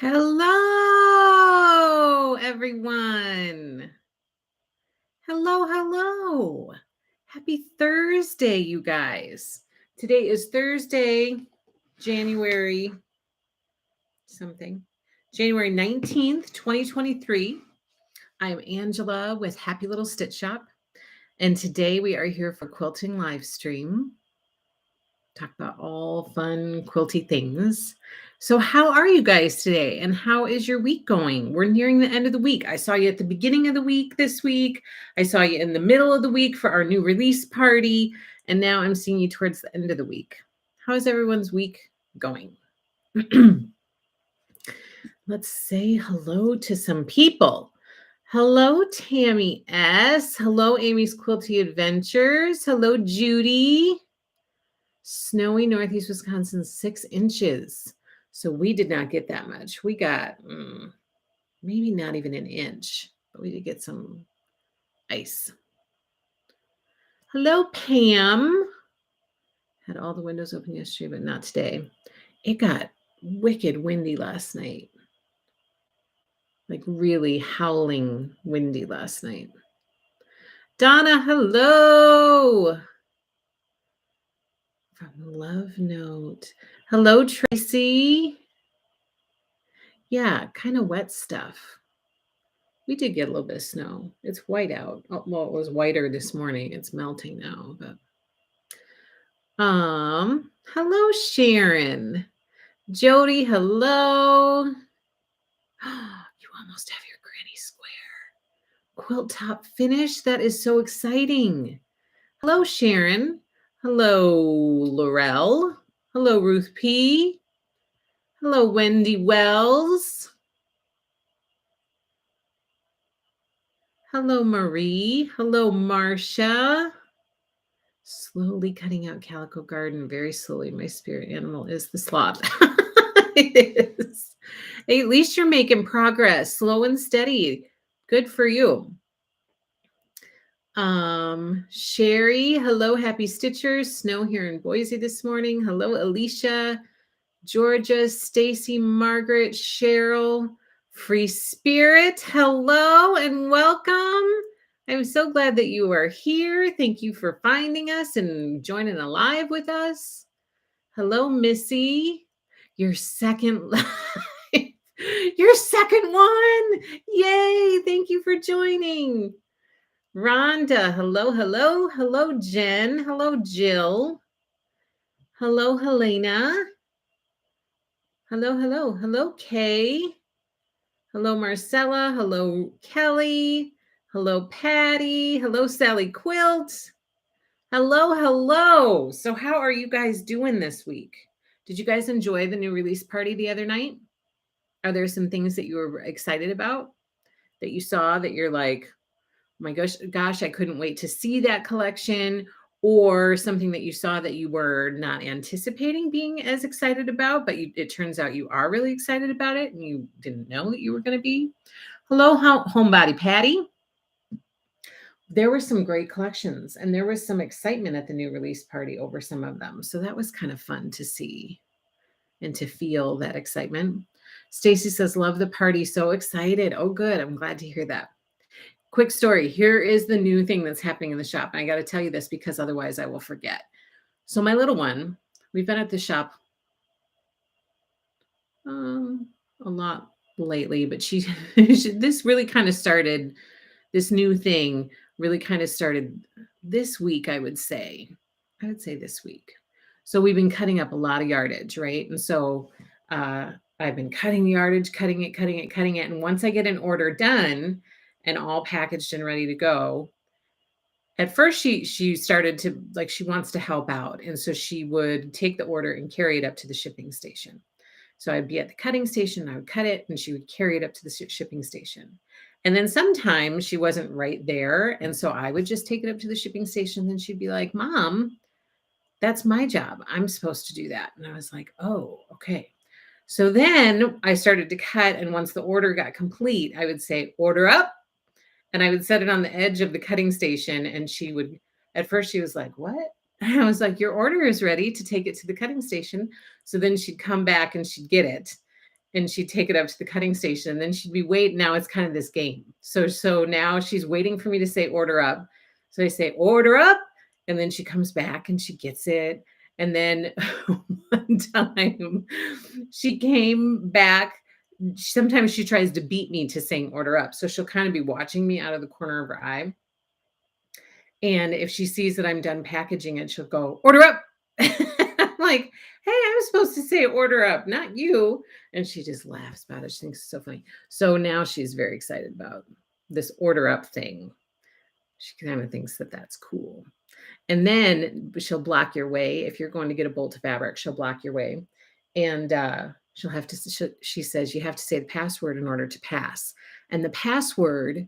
Hello, everyone. Hello. Happy Thursday, you guys. Today is Thursday, January something, January 19th, 2023. I'm Angela with Happy Little Stitch Shop, and today we are here for Quilting Livestream. Talk about all fun quilty things. So how are you guys today? And how is your week going? We're nearing the end of the week. I saw you at the beginning of the week this week. I saw you in the middle of the week for our new release party. And now I'm seeing you towards the end of the week. How is everyone's week going? Let's say hello to some people. Hello, Tammy S. Hello, Amy's Quilty Adventures. Hello, Judy. Snowy Northeast Wisconsin, 6 inches. So we did not get that much. We got maybe not even an inch, but we did get some ice. Hello, Pam. Had all the windows open yesterday, but not today. It got wicked windy last night. Like really howling windy last night. Donna, hello. From Love Note. Hello, Tracy. Yeah, kind of wet stuff. We did get a little bit of snow. It's white out. Oh, well, it was whiter this morning. It's melting now, but hello, Sharon. Jody, hello. You almost have your granny square quilt top finish. That is so exciting. Hello, Sharon. Hello, Laurel. Hello, Ruth P. Hello, Wendy Wells. Hello, Marie. Hello, Marcia. Slowly cutting out Calico Garden, very slowly. My spirit animal is the sloth. It is. Hey, at least you're making progress, slow and steady. Good for you. Sherry, hello, happy Stitchers. Snow here in Boise this morning. Hello, Alicia, Georgia, Stacy, Margaret, Cheryl, Free Spirit. Hello and welcome. I'm so glad that you are here. Thank you for finding us and joining a live with us. Hello, Missy. Your second live. Your second one. Yay. Thank you for joining. Rhonda. Hello. Hello, Jen. Hello, Jill. Hello, Helena. Hello, Kay. Hello, Marcella. Hello, Kelly. Hello, Patty. Hello, Sally Quilt. Hello. So how are you guys doing this week? Did you guys enjoy the new release party the other night? Are there some things that you were excited about that you saw that you're like, oh my gosh, I couldn't wait to see that collection, or something that you saw that you were not anticipating being as excited about, but it turns out you are really excited about it and you didn't know that you were going to be? Hello, Homebody Patty. There were some great collections and there was some excitement at the new release party over some of them. So that was kind of fun to see and to feel that excitement. Stacy says, love the party. So excited. Oh, good. I'm glad to hear that. Quick story. Here is the new thing that's happening in the shop. And I got to tell you this because otherwise I will forget. So my little one, we've been at the shop a lot lately, but this really kind of started, this new thing really kind of started this week, I would say this week. So we've been cutting up a lot of yardage, right? And so I've been cutting the yardage, cutting it. And once I get an order done and all packaged and ready to go, at first she started to, like, she wants to help out. And so she would take the order and carry it up to the shipping station. So I'd be at the cutting station, I would cut it, and she would carry it up to the shipping station. And then sometimes she wasn't right there. And so I would just take it up to the shipping station. And she'd be like, Mom, that's my job. I'm supposed to do that. And I was like, oh, okay. So then I started to cut. And once the order got complete, I would say, order up. And I would set it on the edge of the cutting station. And she would, at first she was like, what? And I was like, your order is ready to take it to the cutting station. So then she'd come back and she'd get it. and she'd take it up to the cutting station, and then she'd be waiting. Now it's kind of this game. So now she's waiting for me to say order up. So I say order up, and then she comes back and she gets it. And then one time she came back. Sometimes she tries to beat me to saying order up. So she'll kind of be watching me out of the corner of her eye. And if she sees that I'm done packaging it, she'll go, order up. I'm like, hey, I was supposed to say order up, not you. And she just laughs about it. She thinks it's so funny. So now she's very excited about this order up thing. She kind of thinks that that's cool. And then she'll block your way. If you're going to get a bolt of fabric, she'll block your way. And she'll have to, she says, you have to say the password in order to pass. And the password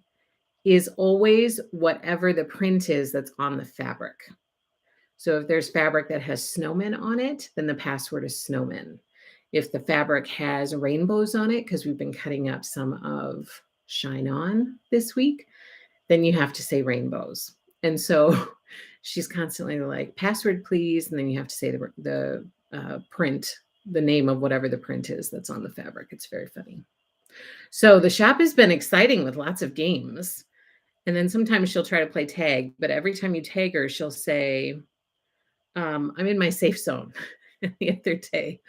is always whatever the print is that's on the fabric. So if there's fabric that has snowmen on it, then the password is snowmen. If the fabric has rainbows on it, because we've been cutting up some of Shine On this week, then you have to say rainbows. And so she's constantly like, password, please. And then you have to say the print, the name of whatever the print is that's on the fabric. It's very funny. So the shop has been exciting with lots of games. And then sometimes she'll try to play tag, but every time you tag her, she'll say, I'm in my safe zone. The other day,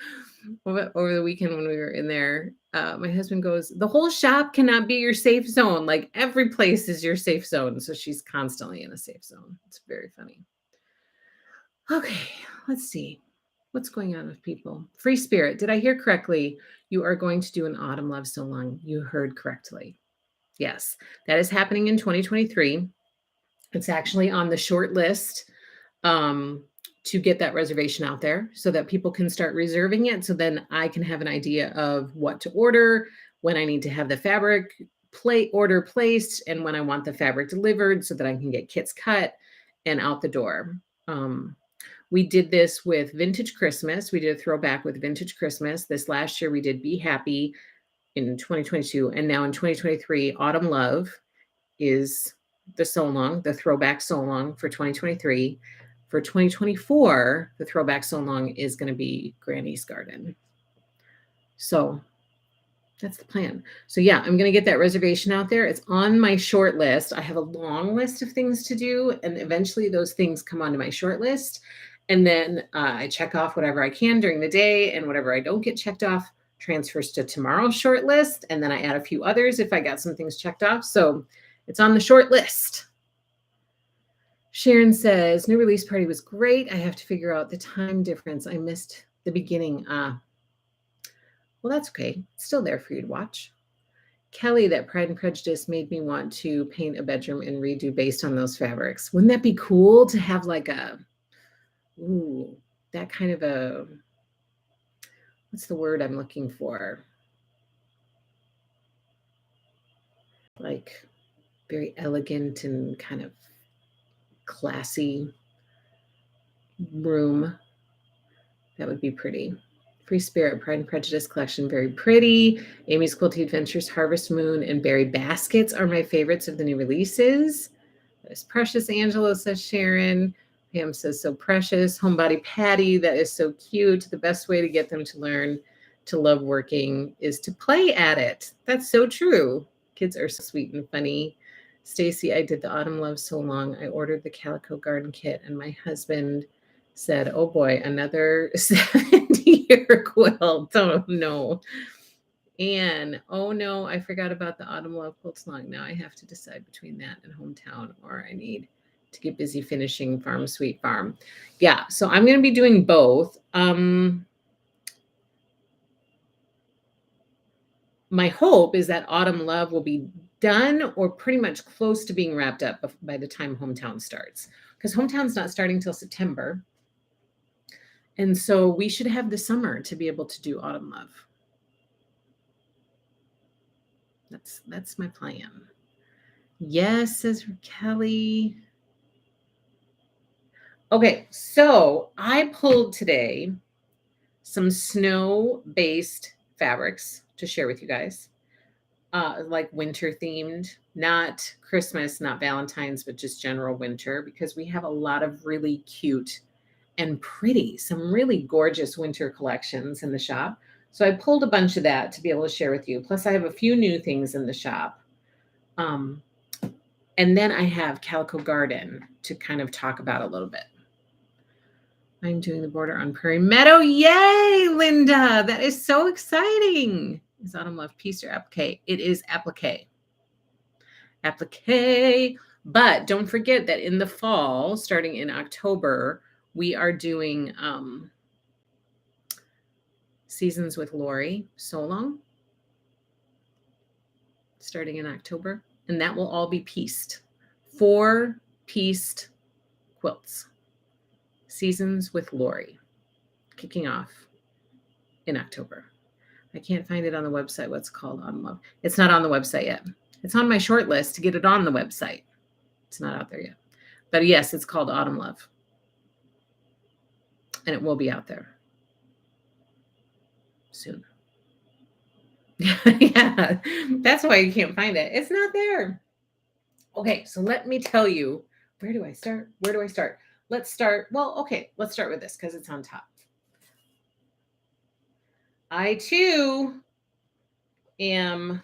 over the weekend when we were in there, my husband goes, the whole shop cannot be your safe zone. Like every place is your safe zone. So she's constantly in a safe zone. It's very funny. Okay, let's see. What's going on with people? Free Spirit. Did I hear correctly? You are going to do an Autumn Love So Long. You heard correctly. Yes, that is happening in 2023. It's actually on the short list to get that reservation out there so that people can start reserving it. So then I can have an idea of what to order, when I need to have the fabric order placed, and when I want the fabric delivered so that I can get kits cut and out the door. We did this with Vintage Christmas. We did a throwback with Vintage Christmas. This last year we did Be Happy in 2022. And now in 2023, Autumn Love is the so long, the throwback so long for 2023. For 2024, the throwback so long is going to be Granny's Garden. So that's the plan. So yeah, I'm going to get that reservation out there. It's on my short list. I have a long list of things to do, and eventually those things come onto my short list. And then I check off whatever I can during the day, and whatever I don't get checked off transfers to tomorrow's short list. And then I add a few others if I got some things checked off. So it's on the short list. Sharon says, new release party was great. I have to figure out the time difference. I missed the beginning. Well, that's okay. It's still there for you to watch. Kelly, that Pride and Prejudice made me want to paint a bedroom and redo based on those fabrics. Wouldn't that be cool to have like that kind of a, what's the word I'm looking for? Like very elegant and kind of classy room. That would be pretty. Free Spirit, Pride and Prejudice collection, very pretty. Amy's Quilting Adventures, Harvest Moon, and Berry Baskets are my favorites of the new releases. That is precious, Angela, says Sharon. Pam says, so precious. Homebody Patty, that is so cute. The best way to get them to learn to love working is to play at it. That's so true. Kids are so sweet and funny. Stacy, I did the Autumn Love So Long. I ordered the Calico Garden Kit, and my husband said, oh boy, another 70-year quilt. Oh no. And oh no, I forgot about the Autumn Love Quilts Long. Now I have to decide between that and Hometown, or I need to get busy finishing Farm Sweet Farm. Yeah, so I'm going to be doing both. My hope is that Autumn Love will be done or pretty much close to being wrapped up by the time Hometown starts, because Hometown's not starting till September. And so we should have the summer to be able to do Autumn Love. That's my plan. Yes, says Kelly. Okay, so I pulled today some snow-based fabrics to share with you guys, like winter themed, not Christmas, not Valentine's, but just general winter, because we have a lot of really cute and pretty, some really gorgeous winter collections in the shop. So I pulled a bunch of that to be able to share with you. Plus, I have a few new things in the shop. Um, and then I have Calico Garden to kind of talk about a little bit. I'm doing the border on Prairie Meadow. Yay, Linda. That is so exciting. Is Autumn Love piece or applique? It is applique. Applique. But don't forget that in the fall, starting in October, we are doing Seasons with Lori so long, starting in October. And that will all be pieced. 4 pieced quilts. Seasons with Lori, kicking off in October. I can't find it on the website. What's called Autumn Love? It's not on the website yet. It's on my short list to get it on the website. It's not out there yet. But yes, it's called Autumn Love. And it will be out there soon. Yeah, that's why you can't find it. It's not there. Okay, so let me tell you, where do I start? Let's start. Well, okay, let's start with this because it's on top. I too am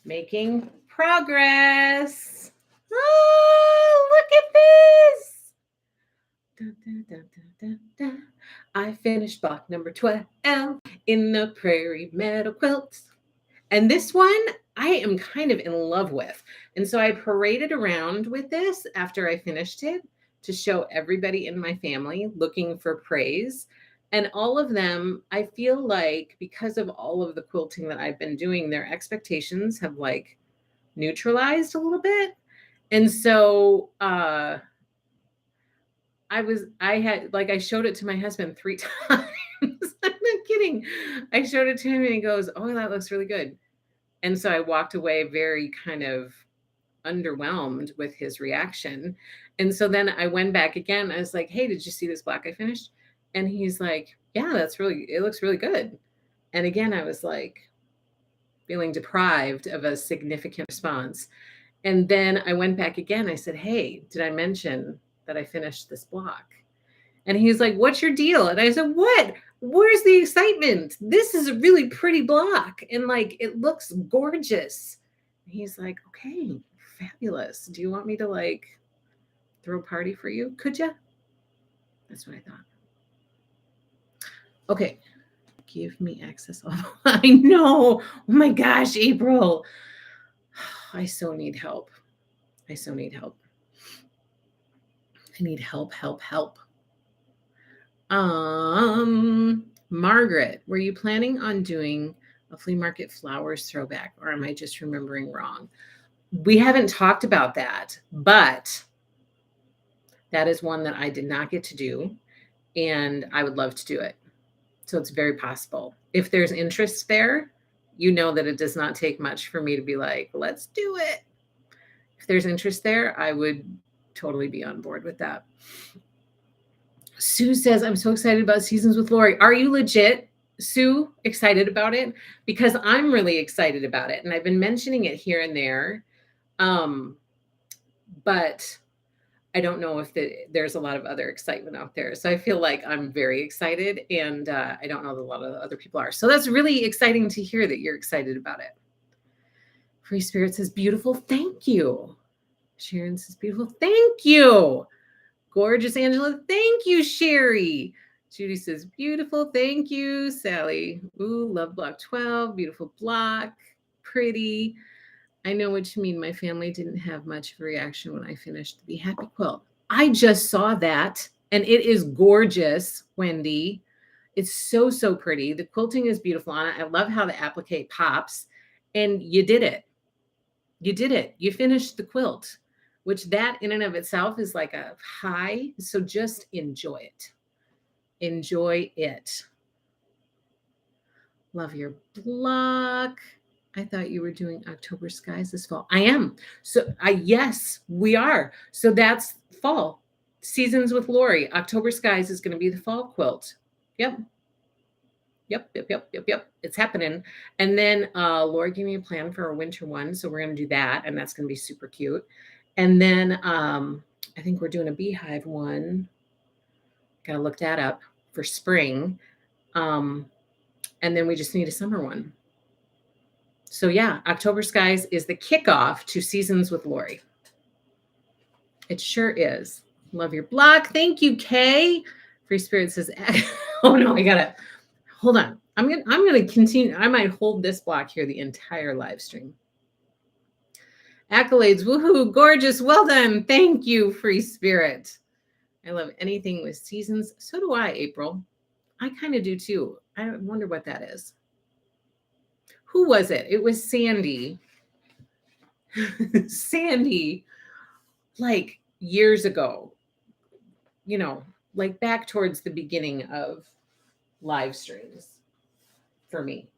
making progress. Oh, look at this. Dun, dun, dun, dun, dun, dun. I finished block number 12 in the Prairie Meadow quilt. And this one I am kind of in love with. And so I paraded around with this after I finished it to show everybody in my family looking for praise. And all of them, I feel like because of all of the quilting that I've been doing, their expectations have like neutralized a little bit. And so I showed it to my husband 3 times. I'm not kidding. I showed it to him and he goes, "Oh, that looks really good." And so I walked away very kind of underwhelmed with his reaction. And so then I went back again. I was like, "Hey, did you see this block I finished?" And he's like, "Yeah, it looks really good." And again, I was like feeling deprived of a significant response. And then I went back again. I said, "Hey, did I mention that I finished this block?" And he's like, "What's your deal?" And I said, "What? Where's the excitement? This is a really pretty block. And like, it looks gorgeous." And he's like, "Okay, fabulous. Do you want me to like throw a party for you? Could you?" That's what I thought. Okay. Give me access. I know. Oh my gosh, April. I so need help. I so need help. I need help. Margaret, were you planning on doing a flea market flowers throwback, or am I just remembering wrong? We haven't talked about that, but that is one that I did not get to do, and I would love to do it. So it's very possible. If there's interest there, you know that it does not take much for me to be like, let's do it. If there's interest there, I would totally be on board with that. Sue says, "I'm so excited about Seasons with Lori." Are you legit, Sue, excited about it? Because I'm really excited about it. And I've been mentioning it here and there. But I don't know if there's a lot of other excitement out there. So I feel like I'm very excited. And I don't know that a lot of other people are. So that's really exciting to hear that you're excited about it. Free Spirit says, "Beautiful. Thank you." Sharon says, "Beautiful. Thank you." Gorgeous Angela. Thank you, Sherry. Judy says, "Beautiful. Thank you, Sally." Ooh, love block 12. Beautiful block. Pretty. I know what you mean. My family didn't have much of a reaction when I finished the Be Happy quilt. I just saw that, and it is gorgeous, Wendy. It's so, so pretty. The quilting is beautiful on it. I love how the applique pops, and you did it. You did it. You finished the quilt, which that in and of itself is like a high. So just enjoy it. Enjoy it. Love your block. I thought you were doing October Skies this fall. I am. So yes, we are. So that's fall. Seasons with Lori. October Skies is going to be the fall quilt. Yep. It's happening. And then Lori gave me a plan for a winter one. So we're going to do that. And that's going to be super cute. And then I think we're doing a beehive one. Got to look that up for spring. And then we just need a summer one. So yeah, October Skies is the kickoff to Seasons with Lori. It sure is. Love your block. Thank you, Kay. Free Spirit says, oh no, I gotta hold on. I'm gonna continue. I might hold this block here the entire live stream. Accolades, woohoo, gorgeous, well done. Thank you, Free Spirit. I love anything with seasons. So do I, April. I kind of do too. I wonder what that is. Who was it? It was Sandy. Sandy, like years ago, like back towards the beginning of live streams for me.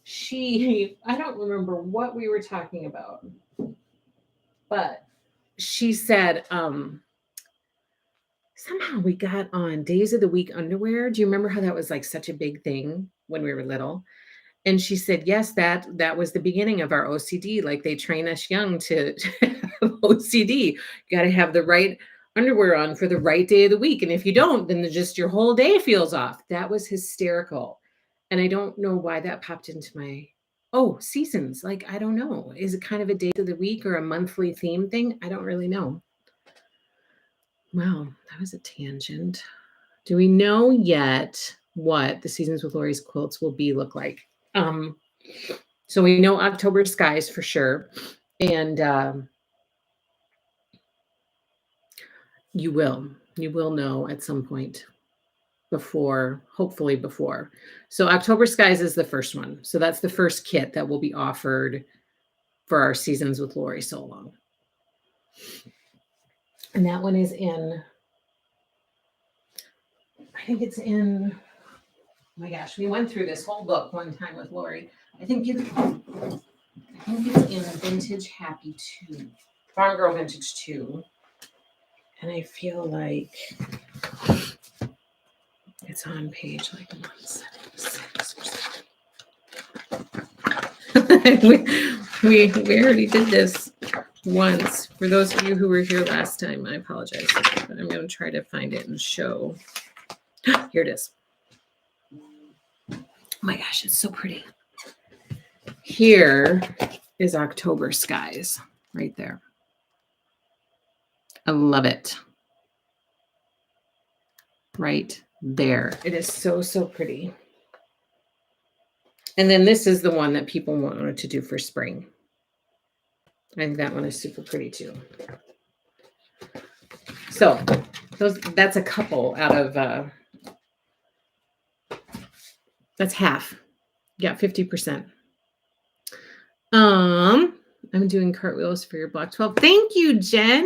I don't remember what we were talking about, but she said, somehow we got on days of the week underwear. Do you remember how that was like such a big thing when we were little? And she said, yes, that was the beginning of our OCD. Like they train us young to have OCD. You got to have the right underwear on for the right day of the week. And if you don't, then just your whole day feels off. That was hysterical. And I don't know why that popped into my, seasons. Like, I don't know. Is it kind of a day of the week or a monthly theme thing? I don't really know. Wow, that was a tangent. Do we know yet what the Seasons with Lori's quilts will look like? So we know October Skies for sure. And you will know at some point hopefully before. So October Skies is the first one. So that's the first kit that will be offered for our Seasons with Lori so long. And that one is in, I think it's in, oh my gosh, we went through this whole book one time with Lori. I think it's in Vintage Happy 2, Farm Girl Vintage 2. And I feel like it's on page like 176 or something. we already did this once. For those of you who were here last time, I apologize. But I'm going to try to find it and show. Here it is. Oh my gosh, it's so pretty. Here is October Skies right there. I love it. Right there. It is so, so pretty. And then this is the one that people wanted to do for spring. I think that one is super pretty too. So that's a couple out of, that's half. Yeah, 50%. I'm doing cartwheels for your block 12. Thank you, Jen.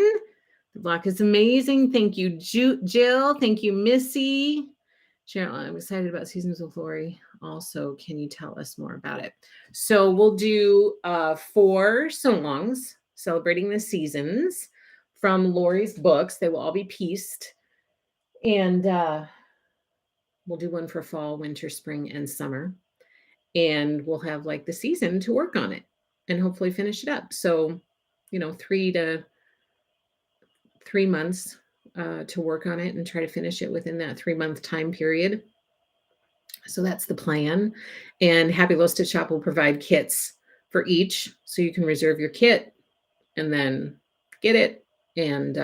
The block is amazing. Thank you, Jill. Thank you, Missy. Cheryl, I'm excited about Seasons with Lori. Also, can you tell us more about it? So we'll do 4 songs celebrating the seasons from Lori's books. They will all be pieced. And we'll do one for fall, winter, spring, and summer. And we'll have like the season to work on it and hopefully finish it up. So, 3 months to work on it and try to finish it within that 3-month time period. So that's the plan. And Happy Low Stitch Shop will provide kits for each. So you can reserve your kit and then get it and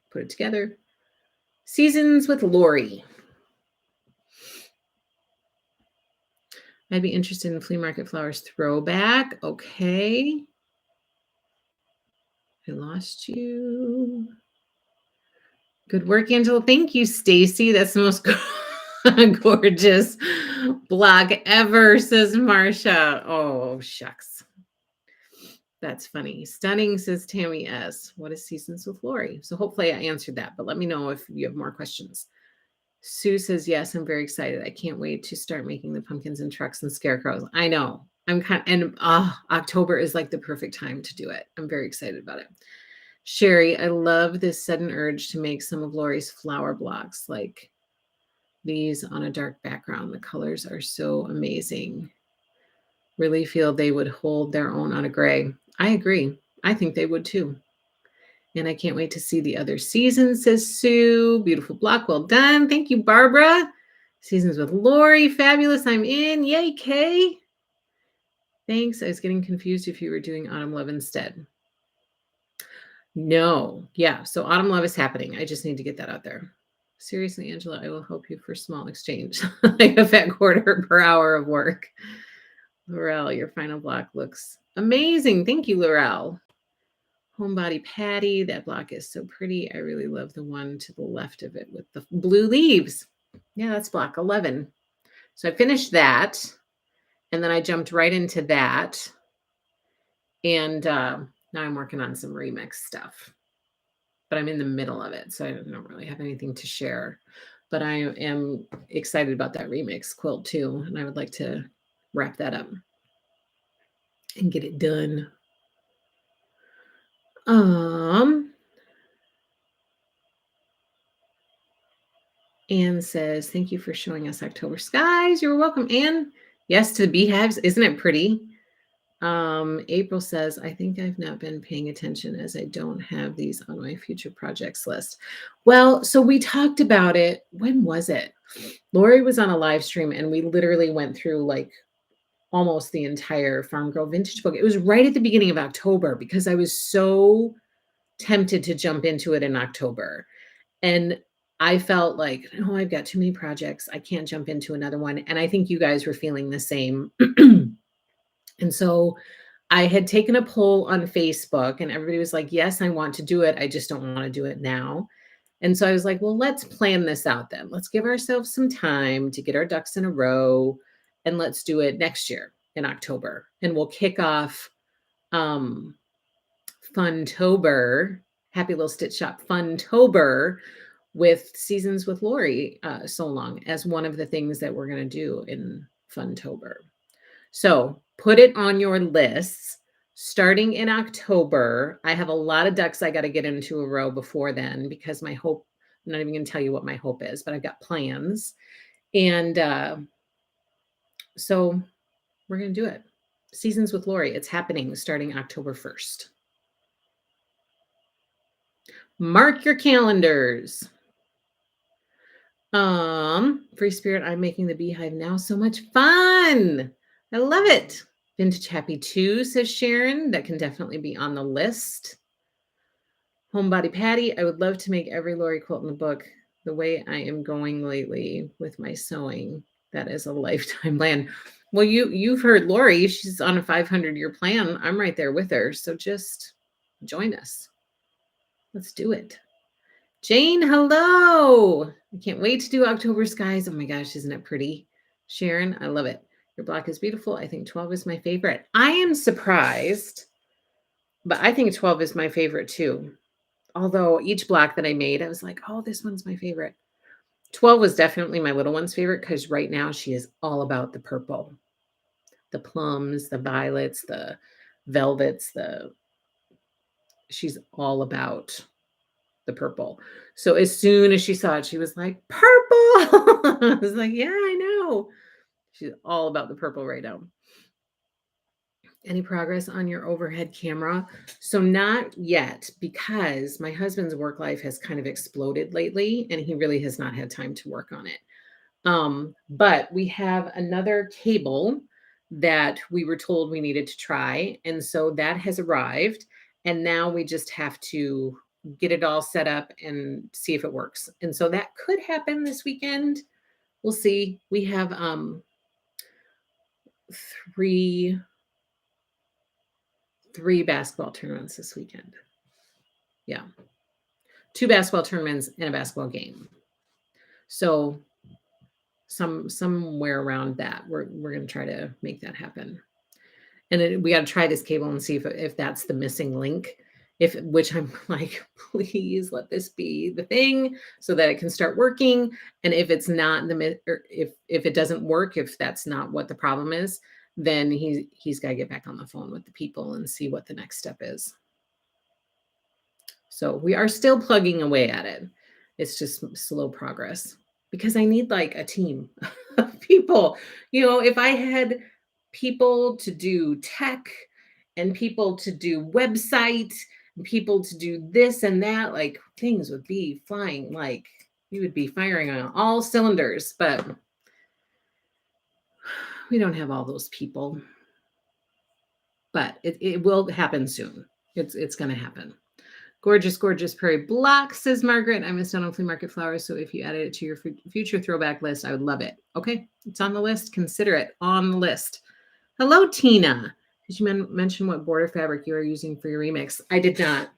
put it together. Seasons with Lori. I'd be interested in Flea Market Flowers throwback. Okay. I lost you. Good work, Angela. Thank you, Stacy. That's the most gorgeous block ever, says Marsha. Oh, shucks. That's funny. Stunning, says Tammy S. What is Seasons with Lori? So hopefully I answered that, but let me know if you have more questions. Sue says, yes, I'm very excited. I can't wait to start making the pumpkins and trucks and scarecrows. I know. October is like the perfect time to do it. I'm very excited about it. Sherry, I love this sudden urge to make some of Lori's flower blocks like these on a dark background. The colors are so amazing. Really feel they would hold their own on a gray. I agree. I think they would too. And I can't wait to see the other seasons, says Sue. Beautiful block. Well done. Thank you, Barbara. Seasons with Lori, fabulous. I'm in. Yay, Kay. Thanks. I was getting confused if you were doing Autumn Love instead. No. Yeah. So Autumn Love is happening. I just need to get that out there. Seriously, Angela, I will help you for small exchange. Like a fat quarter per hour of work. Laurel, your final block looks amazing. Thank you, Laurel. Homebody Patty, that block is so pretty. I really love the one to the left of it with the blue leaves. Yeah, that's block 11. So I finished that, and then I jumped right into that. And now I'm working on some remix stuff, but I'm in the middle of it, so I don't really have anything to share. But I am excited about that remix quilt too, and I would like to wrap that up and get it done. Anne says, thank you for showing us October skies. You're welcome, Anne. Yes, to the beehives. Isn't it pretty? April says, I think I've not been paying attention as I don't have these on my future projects list. Well, so we talked about it. When was it? Lori was on a live stream and we literally went through like almost the entire Farm Girl vintage book. It was right at the beginning of October because I was so tempted to jump into it in October. And I felt like, oh, I've got too many projects. I can't jump into another one. And I think you guys were feeling the same. And so I had taken a poll on Facebook and everybody was like, yes, I want to do it. I just don't want to do it now. And so I was like, well, let's plan this out then. Let's give ourselves some time to get our ducks in a row and let's do it next year in October. And we'll kick off Funtober, Happy Little Stitch Shop Funtober with Seasons with Lori so long as one of the things that we're going to do in Funtober. So put it on your lists starting in October. I have a lot of ducks I got to get into a row before then because my hope, I'm not even going to tell you what my hope is, but I've got plans. And so we're going to do it. Seasons with Lori. It's happening starting October 1st. Mark your calendars. Free Spirit, I'm making the beehive now. So much fun. I love it. Vintage Happy 2, says Sharon. That can definitely be on the list. Homebody Patty, I would love to make every Lori quilt in the book the way I am going lately with my sewing. That is a lifetime plan. Well, you've heard Lori. She's on a 500-year plan. I'm right there with her. So just join us. Let's do it. Jane, hello. I can't wait to do October skies. Oh my gosh, isn't it pretty? Sharon, I love it. Your block is beautiful. I think 12 is my favorite. I am surprised, but I think 12 is my favorite too. Although each block that I made, I was like, oh, this one's my favorite. 12 was definitely my little one's favorite because right now she is all about the purple. The plums, the violets, the velvets, she's all about the purple. So as soon as she saw it, she was like, purple. I was like, yeah, I know. She's all about the purple right now. Any progress on your overhead camera? So not yet, because my husband's work life has kind of exploded lately and he really has not had time to work on it. But we have another cable that we were told we needed to try. And so that has arrived. And now we just have to get it all set up and see if it works. And so that could happen this weekend. We'll see. We have three basketball tournaments this weekend. Yeah. 2 basketball tournaments and a basketball game. So somewhere around that, we're going to try to make that happen. And then we got to try this cable and see if that's the missing link. Which I'm like, please let this be the thing so that it can start working. And if it's not or if it doesn't work, if that's not what the problem is, then he's got to get back on the phone with the people and see what the next step is. So we are still plugging away at it. It's just slow progress because I need like a team of people. If I had people to do tech and people to do website and people to do this and that, like things would be flying, like you would be firing on all cylinders, but We don't have all those people, but it will happen soon. It's going to happen. Gorgeous, gorgeous prairie block, says Margaret. I missed out on flea market flowers, so if you added it to your future throwback list, I would love it. Okay, it's on the list. Consider it on the list. Hello, Tina. Did you mention what border fabric you are using for your remix? I did not.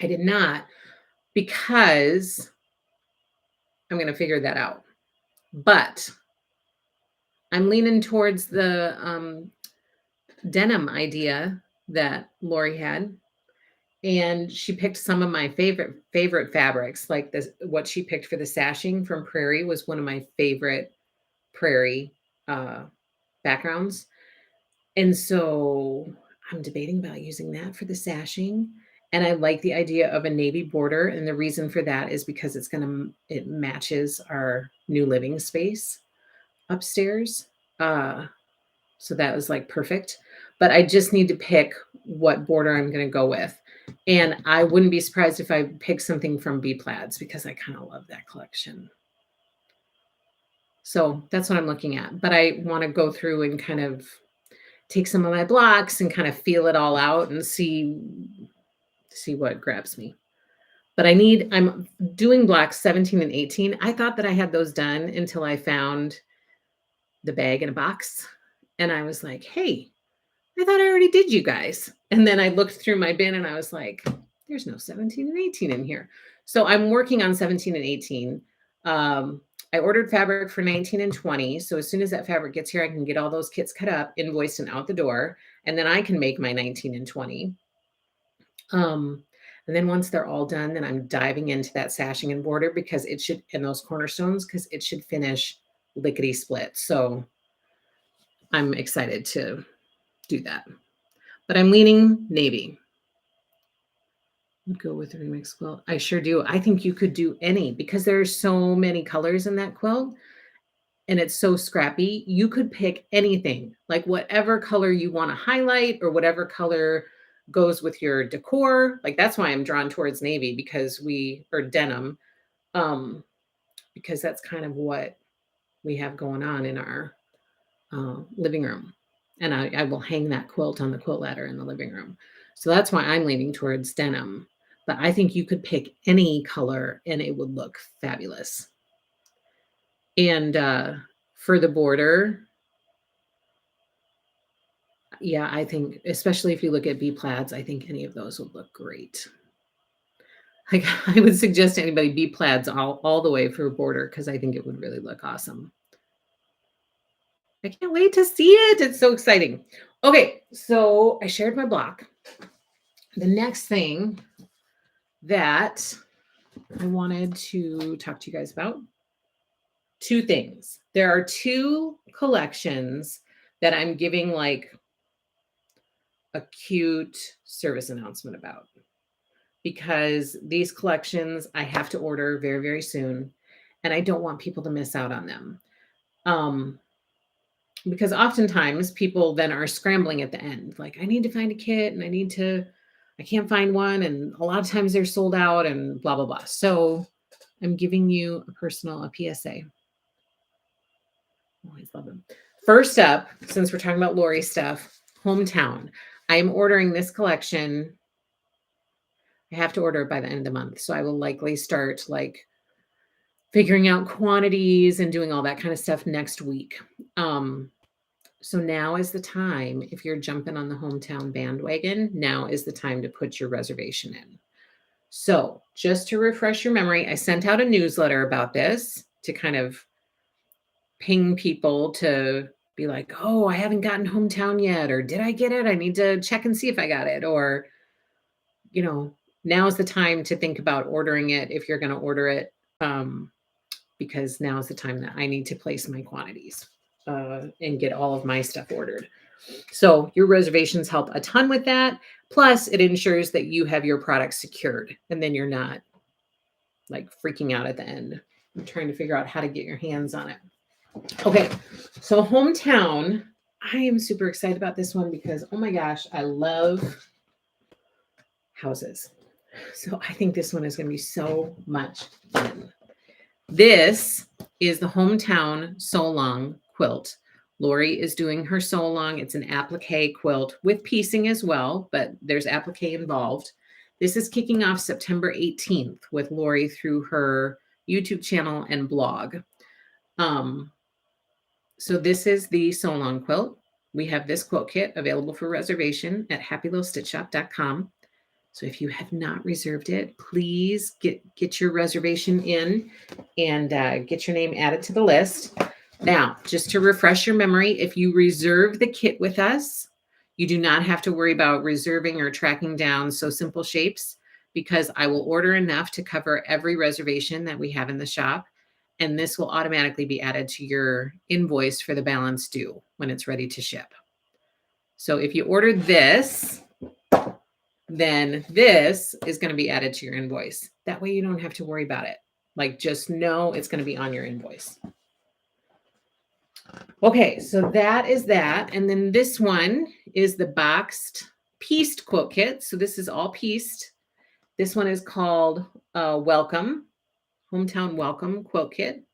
I did not, because I'm going to figure that out. But I'm leaning towards the denim idea that Lori had. And she picked some of my favorite fabrics, like this. What she picked for the sashing from Prairie was one of my favorite Prairie backgrounds. And so I'm debating about using that for the sashing. And I like the idea of a navy border. And the reason for that is because it matches our new living space upstairs. So that was like perfect. But I just need to pick what border I'm going to go with. And I wouldn't be surprised if I pick something from B Plaids, because I kind of love that collection. So that's what I'm looking at. But I want to go through and kind of take some of my blocks and kind of feel it all out and see what grabs me. But I'm doing blocks 17 and 18. I thought that I had those done until I found the bag in a box. And I was like, hey, I thought I already did you guys. And then I looked through my bin and I was like, there's no 17 and 18 in here. So I'm working on 17 and 18. I ordered fabric for 19 and 20. So as soon as that fabric gets here, I can get all those kits cut up, invoiced, and out the door. And then I can make my 19 and 20. And then once they're all done, then I'm diving into that sashing and border, because it should, and those cornerstones, because it should finish lickety split. So I'm excited to do that. But I'm leaning navy. Would go with the remix quilt. I sure do. I think you could do any, because there's so many colors in that quilt and it's so scrappy. You could pick anything, like whatever color you want to highlight or whatever color goes with your decor. Like that's why I'm drawn towards navy, or denim, because that's kind of what we have going on in our living room. And I will hang that quilt on the quilt ladder in the living room. So that's why I'm leaning towards denim. But I think you could pick any color and it would look fabulous. And for the border, yeah, I think, especially if you look at B Plaids, I think any of those would look great. Like I would suggest anybody B Plaids all the way for a border, because I think it would really look awesome. I can't wait to see it. It's so exciting. Okay, so I shared my block. The next thing that I wanted to talk to you guys about, two things. There are two collections that I'm giving like a cute service announcement about, because these collections I have to order very, very soon, and I don't want people to miss out on them. Because oftentimes people then are scrambling at the end. Like, I need to find a kit and I can't find one. And a lot of times they're sold out and blah, blah, blah. So I'm giving you a PSA. Always love them. First up, since we're talking about Lori stuff, Hometown. I am ordering this collection. I have to order it by the end of the month. So I will likely start like figuring out quantities and doing all that kind of stuff next week. So now is the time, if you're jumping on the Hometown bandwagon, now is the time to put your reservation in. So just to refresh your memory, I sent out a newsletter about this to kind of ping people to be like, oh, I haven't gotten Hometown yet, or did I get it? I need to check and see if I got it. Or, now is the time to think about ordering it if you're going to order it, because now is the time that I need to place my quantities and get all of my stuff ordered. So your reservations help a ton with that. Plus, it ensures that you have your product secured, and then you're not like freaking out at the end. I'm trying to figure out how to get your hands on it. Okay, so Hometown, I am super excited about this one because, oh my gosh, I love houses. So I think this one is going to be so much fun. This is the Hometown So Long quilt Lori is doing her sew along. It's an applique quilt with piecing as well, but there's applique involved. This is kicking off September 18th with Lori through her YouTube channel and blog. So this is the sew along quilt. We have this quilt kit available for reservation at happylittlestitchshop.com. So if you have not reserved it, please get your reservation in and get your name added to the list. Now, just to refresh your memory, if you reserve the kit with us, you do not have to worry about reserving or tracking down Sew Simple Shapes, because I will order enough to cover every reservation that we have in the shop. And this will automatically be added to your invoice for the balance due when it's ready to ship. So if you order this, then this is going to be added to your invoice. That way you don't have to worry about it. Like, just know it's going to be on your invoice. Okay, so that is that. And then this one is the boxed pieced quilt kit. So this is all pieced. This one is called Welcome, Hometown Welcome Quilt Kit.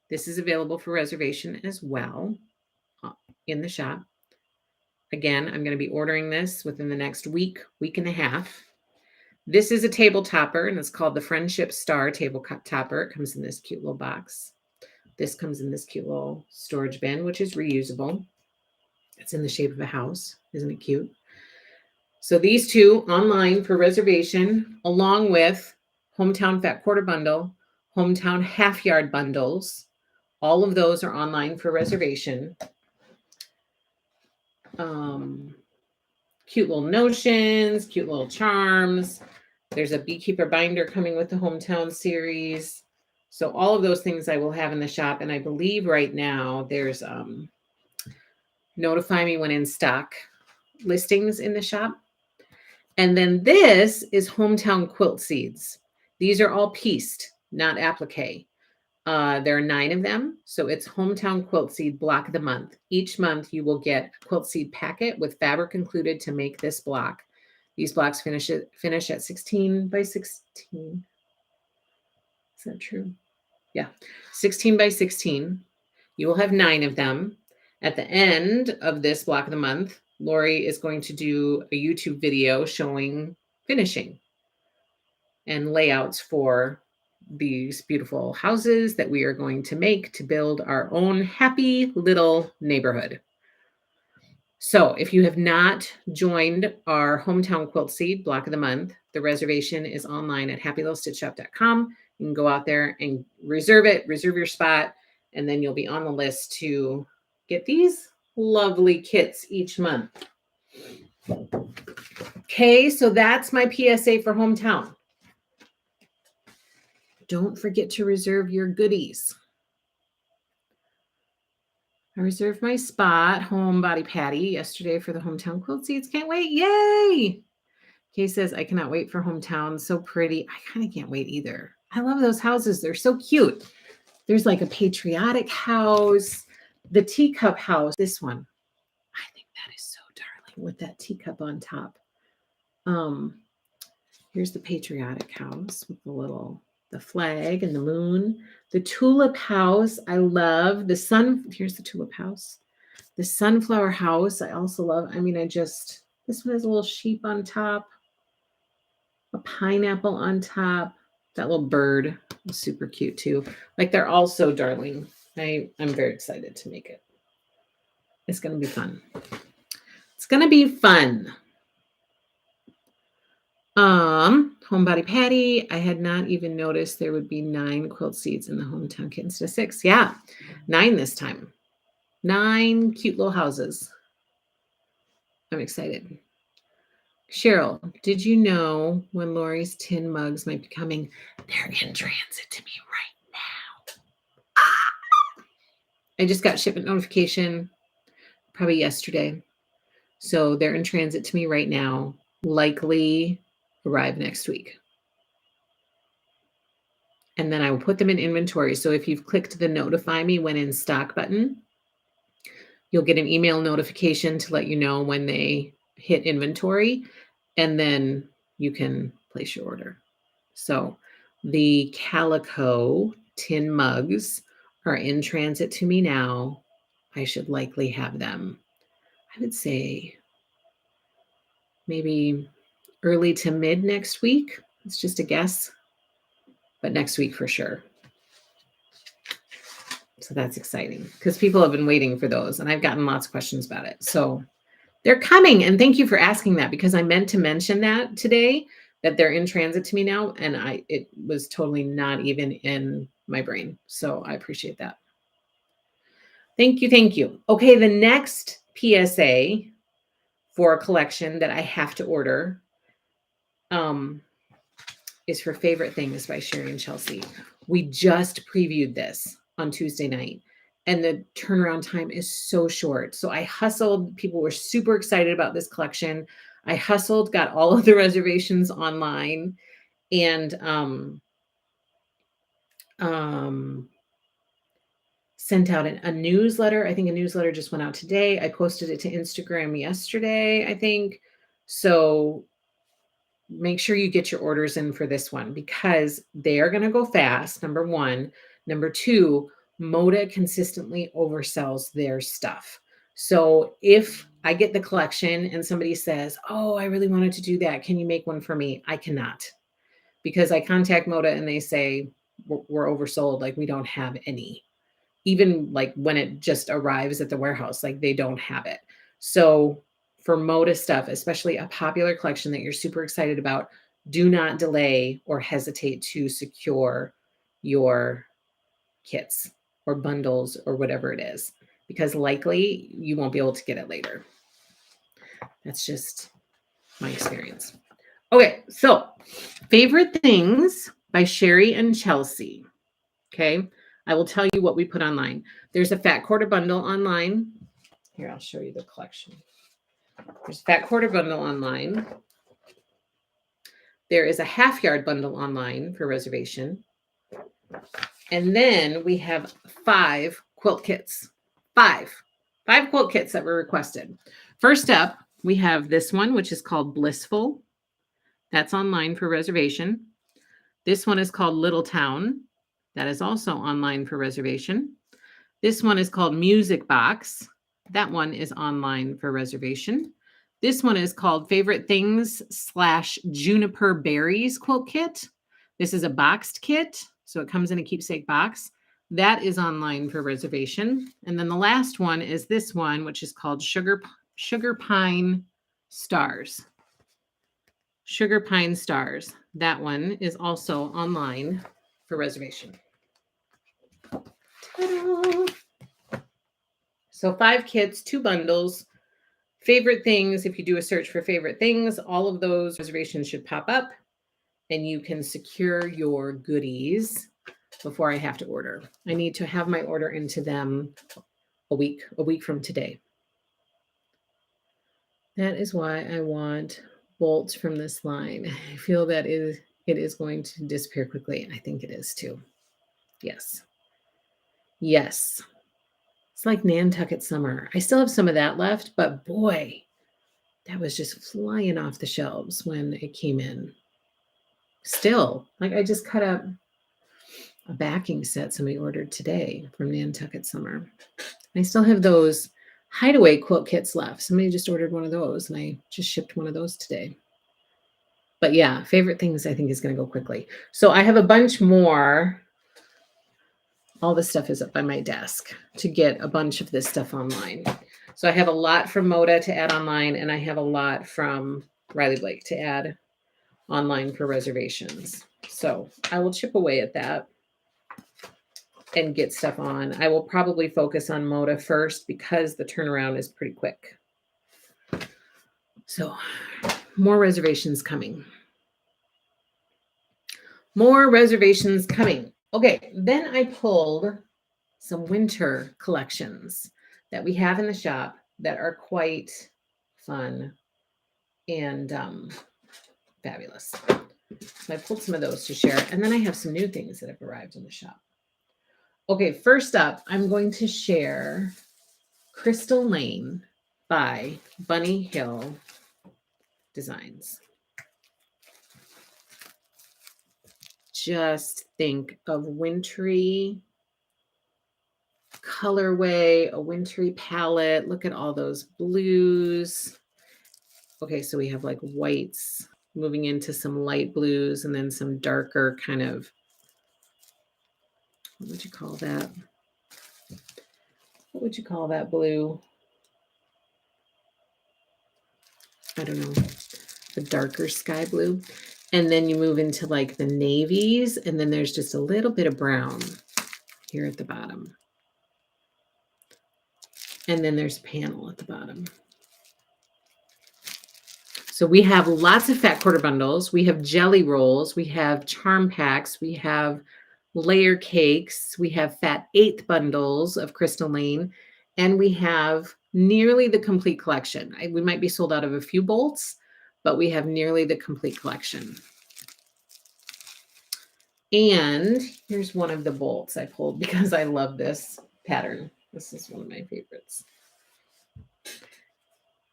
This is available for reservation as well in the shop. Again, I'm going to be ordering this within the next week and a half. This is a table topper, and it's called the Friendship Star Table Topper. It comes in this cute little box. This comes in this cute little storage bin, which is reusable. It's in the shape of a house. Isn't it cute? So these two online for reservation, along with Hometown Fat Quarter Bundle, Hometown Half Yard Bundles. All of those are online for reservation. Cute little notions, cute little charms. There's a beekeeper binder coming with the Hometown series. So all of those things I will have in the shop. And I believe right now there's notify me when in stock listings in the shop. And then this is Hometown Quilt Seeds. These are all pieced, not applique. There are 9 of them. So it's Hometown Quilt Seed Block of the Month. Each month you will get a quilt seed packet with fabric included to make this block. These blocks finish at 16 by 16. Is that true? Yeah, 16 by 16. You will have 9 of them. At the end of this block of the month, Lori is going to do a YouTube video showing finishing and layouts for these beautiful houses that we are going to make to build our own happy little neighborhood. So if you have not joined our Hometown Quilt Seed Block of the Month, the reservation is online at happylittlestitchshop.com. You can go out there and reserve your spot, and then you'll be on the list to get these lovely kits each month. Okay, so that's my PSA for Hometown. Don't forget to reserve your goodies. I reserved my spot, Home Body Patty, yesterday for the Hometown Quilt Seeds. Can't wait. Yay! Kay says, I cannot wait for Hometown. So pretty. I kind of can't wait either. I love those houses. They're so cute. There's like a patriotic house, the teacup house. This one, I think that is so darling with that teacup on top. Here's the patriotic house with the flag and the moon. The tulip house, I love. Here's the tulip house. The sunflower house, I also love. This one has a little sheep on top, a pineapple on top. That little bird is super cute too. Like, they're all so darling. I'm very excited to make it. It's going to be fun. It's going to be fun. Homebody Patty. I had not even noticed there would be 9 quilt seeds in the Hometown kit instead of 6. Yeah, 9 this time. 9 cute little houses. I'm excited. Cheryl, did you know when Lori's tin mugs might be coming? They're in transit to me right now. I just got shipment notification probably yesterday. So they're in transit to me right now. Likely arrive next week. And then I will put them in inventory. So if you've clicked the notify me when in stock button, you'll get an email notification to let you know when they hit inventory, and then you can place your order. So the calico tin mugs are in transit to me now. I should likely have them. I would say maybe early to mid next week. It's just a guess, but next week for sure. So that's exciting because people have been waiting for those and I've gotten lots of questions about it. So they're coming, and thank you for asking that because I meant to mention that today, that they're in transit to me now, and it was totally not even in my brain. So I appreciate that. Thank you, thank you. Okay, the next PSA for a collection that I have to order is for Favorite Things by Sherry and Chelsea. We just previewed this on Tuesday night, and the turnaround time is so short. So I hustled. People were super excited about this collection. I hustled, got all of the reservations online, and sent out a newsletter. I think a newsletter just went out today. I posted it to Instagram yesterday, I think. So make sure you get your orders in for this one because they are going to go fast. Number one. Number two, Moda consistently oversells their stuff. So if I get the collection and somebody says, oh, I really wanted to do that, can you make one for me? I cannot, because I contact Moda and they say we're oversold. Like, we don't have any. Even like when it just arrives at the warehouse, like they don't have it. So for Moda stuff, especially a popular collection that you're super excited about, do not delay or hesitate to secure your kits or bundles or whatever it is, because likely you won't be able to get it later. That's just my experience. Okay, so Favorite Things by Sherry and Chelsea. Okay, I will tell you what we put online. There's a fat quarter bundle online. Here, I'll show you the collection. There's a fat quarter bundle online. There is a half yard bundle online for reservation. And then we have 5 quilt kits. 5 quilt kits that were requested. First up, we have this one, which is called Blissful. That's online for reservation. This one is called Little Town. That is also online for reservation. This one is called Music Box. That one is online for reservation. This one is called Favorite Things / Juniper Berries quilt kit. This is a boxed kit, so it comes in a keepsake box. That is online for reservation. And then the last one is this one, which is called Sugar Pine Stars. Sugar Pine Stars. That one is also online for reservation. Ta-da! So 5 kits, 2 bundles. Favorite Things, if you do a search for Favorite Things, all of those reservations should pop up and you can secure your goodies before I have to order. I need to have my order into them a week from today. That is why I want bolts from this line. I feel that it is going to disappear quickly. I think it is too. Yes. Yes. It's like Nantucket Summer. I still have some of that left, but boy, that was just flying off the shelves when it came in. Still, like I just cut up a backing set somebody ordered today from Nantucket Summer. I still have those hideaway quilt kits left. Somebody just ordered one of those and I just shipped one of those today. But yeah, Favorite Things I think is going to go quickly. So I have a bunch more. All this stuff is up by my desk to get a bunch of this stuff online. So I have a lot from Moda to add online, and I have a lot from Riley Blake to add online for reservations. So I will chip away at that and get stuff on. I will probably focus on Moda first because the turnaround is pretty quick. So more reservations coming. More reservations coming. Okay, then I pulled some winter collections that we have in the shop that are quite fun and fabulous. So I pulled some of those to share. And then I have some new things that have arrived in the shop. Okay, first up, I'm going to share Crystal Lane by Bunny Hill Designs. Just think of wintry colorway, a wintry palette. Look at all those blues. Okay, so we have like whites moving into some light blues and then some darker kind of, what would you call that? What would you call that blue? I don't know, the darker sky blue. And then you move into like the navies, and then there's just a little bit of brown here at the bottom. And then there's panel at the bottom. So we have lots of fat quarter bundles. We have jelly rolls. We have charm packs. We have layer cakes. We have fat eighth bundles of Crystal Lane. And we have nearly the complete collection. We might be sold out of a few bolts, but we have nearly the complete collection. And here's one of the bolts I pulled because I love this pattern. This is one of my favorites.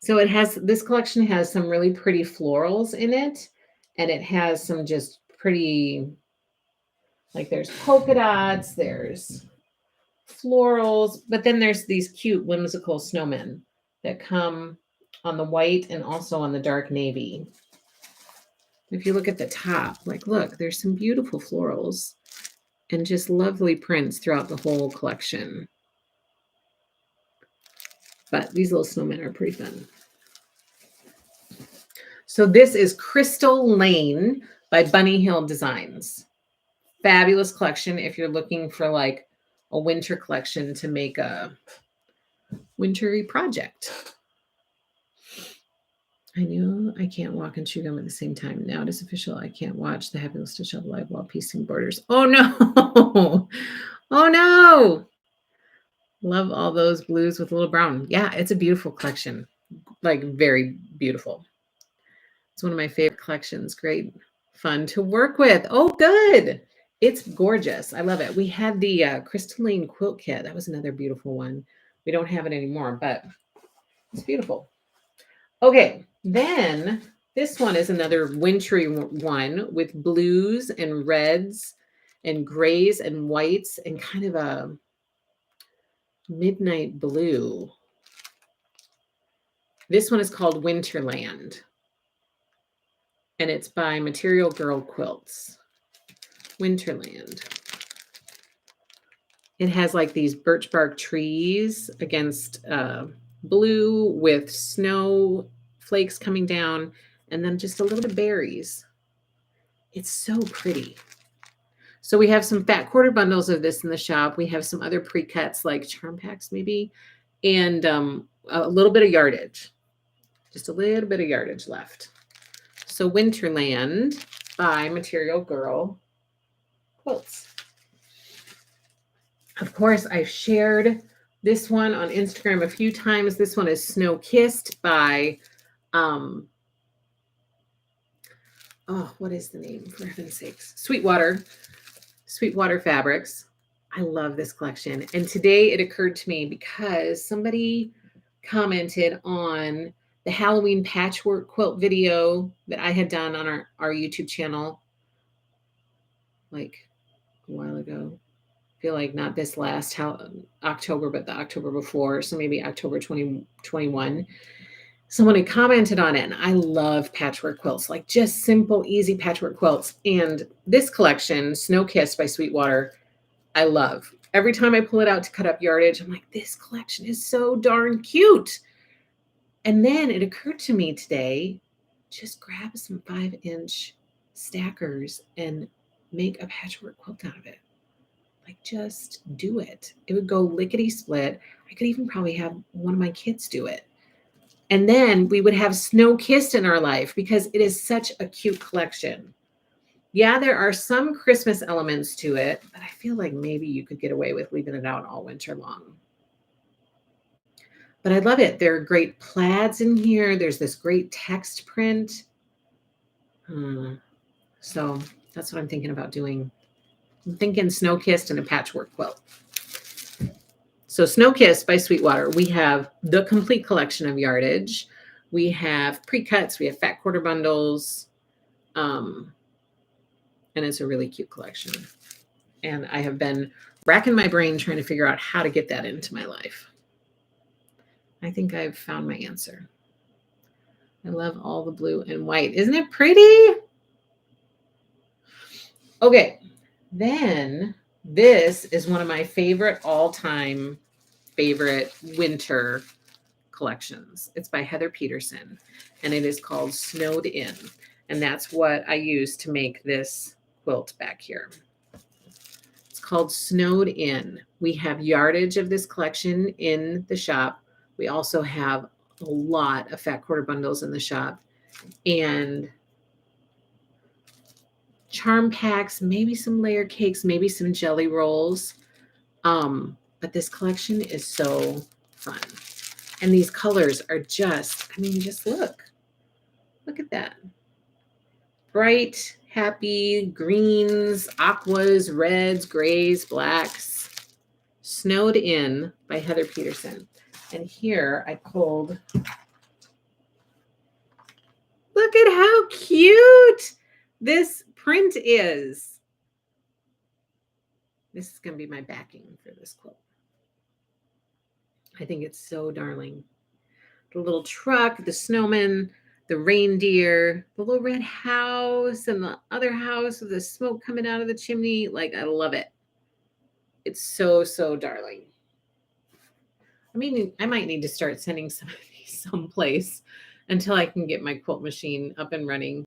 So it has, this collection has some really pretty florals in it, and it has some just pretty, like there's polka dots, there's florals, but then there's these cute whimsical snowmen that come on the white and also on the dark navy. If you look at the top, like, look, there's some beautiful florals and just lovely prints throughout the whole collection. But these little snowmen are pretty fun. So this is Crystal Lane by Bunny Hill Designs. Fabulous collection if you're looking for like a winter collection to make a wintry project. I know I can't walk and chew gum at the same time. Now it is official. I can't watch the Happy Little Stitch Shop live while piecing borders. Oh no. Oh no. Love all those blues with a little brown. Yeah, it's a beautiful collection. Like very beautiful. It's one of my favorite collections. Great fun to work with. Oh, good. It's gorgeous. I love it. We had the crystalline quilt kit. That was another beautiful one. We don't have it anymore, but it's beautiful. Okay, then this one is another wintry one with blues and reds and grays and whites and kind of a midnight blue. This one is called Winterland, and it's by Material Girl Quilts. Winterland. It has like these birch bark trees against blue with snow flakes coming down, and then just a little bit of berries. It's so pretty. So we have some fat quarter bundles of this in the shop. We have some other pre-cuts like charm packs maybe, and a little bit of yardage. Just a little bit of yardage left. So Winterland by Material Girl Quilts. Of course, I've shared this one on Instagram a few times. This one is Snow Kissed by, oh, what is the name, for heaven's sakes? Sweetwater Fabrics. I love this collection. And today it occurred to me because somebody commented on the Halloween patchwork quilt video that I had done on our YouTube channel like a while ago. I feel like not this last October, but the October before. So maybe October 2021. Someone had commented on it, and I love patchwork quilts, like just simple, easy patchwork quilts. And this collection, Snow Kissed by Sweetwater, I love. Every time I pull it out to cut up yardage, I'm like, this collection is so darn cute. And then it occurred to me today, just grab some 5-inch stackers and make a patchwork quilt out of it. Like, just do it. It would go lickety split. I could even probably have one of my kids do it. And then we would have Snow Kissed in our life because it is such a cute collection. Yeah, there are some Christmas elements to it, but I feel like maybe you could get away with leaving it out all winter long. But I love it. There are great plaids in here. There's this great text print. So that's what I'm thinking about doing. I'm thinking Snow Kissed and a patchwork quilt. So Snow Kissed by Sweetwater. We have the complete collection of yardage. We have pre-cuts. We have fat quarter bundles. And it's a really cute collection. And I have been racking my brain trying to figure out how to get that into my life. I think I've found my answer. I love all the blue and white. Isn't it pretty? Okay, then this is one of my favorite all-time favorite winter collections. It's by Heather Peterson, and it is called Snowed In. And that's what I use to make this quilt back here. It's called Snowed In. We have yardage of this collection in the shop. We also have a lot of fat quarter bundles in the shop, and charm packs, maybe some layer cakes, maybe some jelly rolls. But this collection is so fun. And these colors are just, I mean, just look. Look at that. Bright, happy greens, aquas, reds, grays, blacks. Snowed In by Heather Peterson. And here I pulled. Look at how cute this print is. This is going to be my backing for this quilt. I think it's so darling. The little truck, the snowman, the reindeer, the little red house, and the other house with the smoke coming out of the chimney. Like, I love it. It's so, so darling. I mean, I might need to start sending some of these someplace until I can get my quilt machine up and running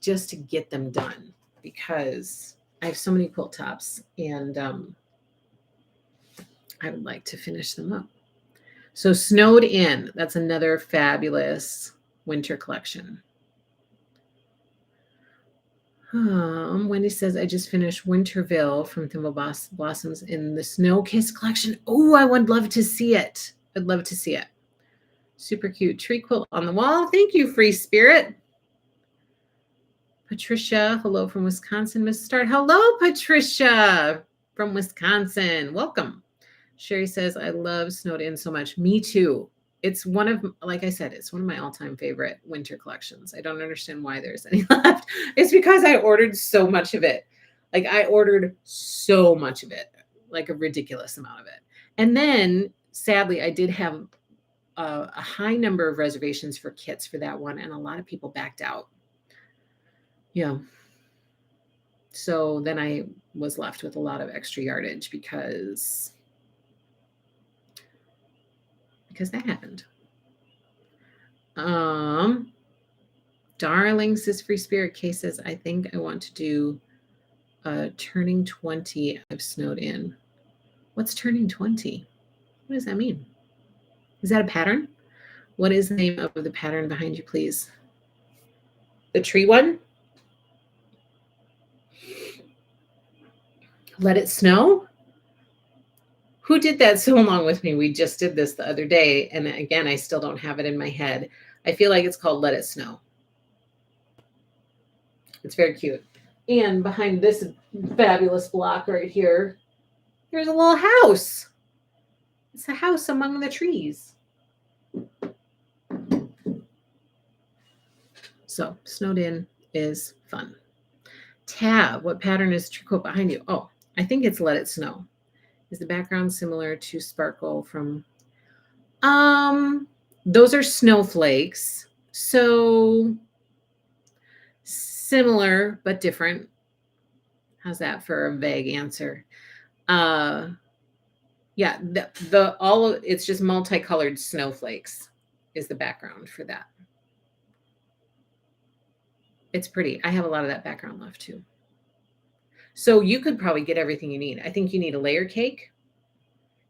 just to get them done, because I have so many quilt tops, and I would like to finish them up. So Snowed In, that's another fabulous winter collection. Wendy says, I just finished Winterville from Thimble Blossoms in the Snow Kiss collection. Oh, I would love to see it. I'd love to see it. Super cute tree quilt on the wall. Thank you, Free Spirit. Patricia, hello from Wisconsin. Miss Start. Hello, Patricia from Wisconsin. Welcome. Sherry says, I love Snowed In so much. Me too. It's one of, like I said, it's one of my all-time favorite winter collections. I don't understand why there's any left. It's because I ordered so much of it. Like, I ordered so much of it, like a ridiculous amount of it. And then, sadly, I did have a high number of reservations for kits for that one, and a lot of people backed out. Yeah. So then I was left with a lot of extra yardage because that happened. Darling, says Free Spirit. Kay says, I think I want to do turning 20. I've Snowed In. What's turning 20? What does that mean? Is that a pattern? What is the name of the pattern behind you, please? The tree one? Let It Snow? Who did that so long with me? We just did this the other day. And again, I still don't have it in my head. I feel like it's called Let It Snow. It's very cute. And behind this fabulous block right here, there's a little house. It's a house among the trees. So Snowed In is fun. Tab, what pattern is tree quilt behind you? Oh, I think it's Let It Snow. Is the background similar to Sparkle from those are snowflakes. So similar but different. How's that for a vague answer? Yeah, it's just multicolored snowflakes is the background for that. It's pretty. I have a lot of that background left too. So you could probably get everything you need. I think you need a layer cake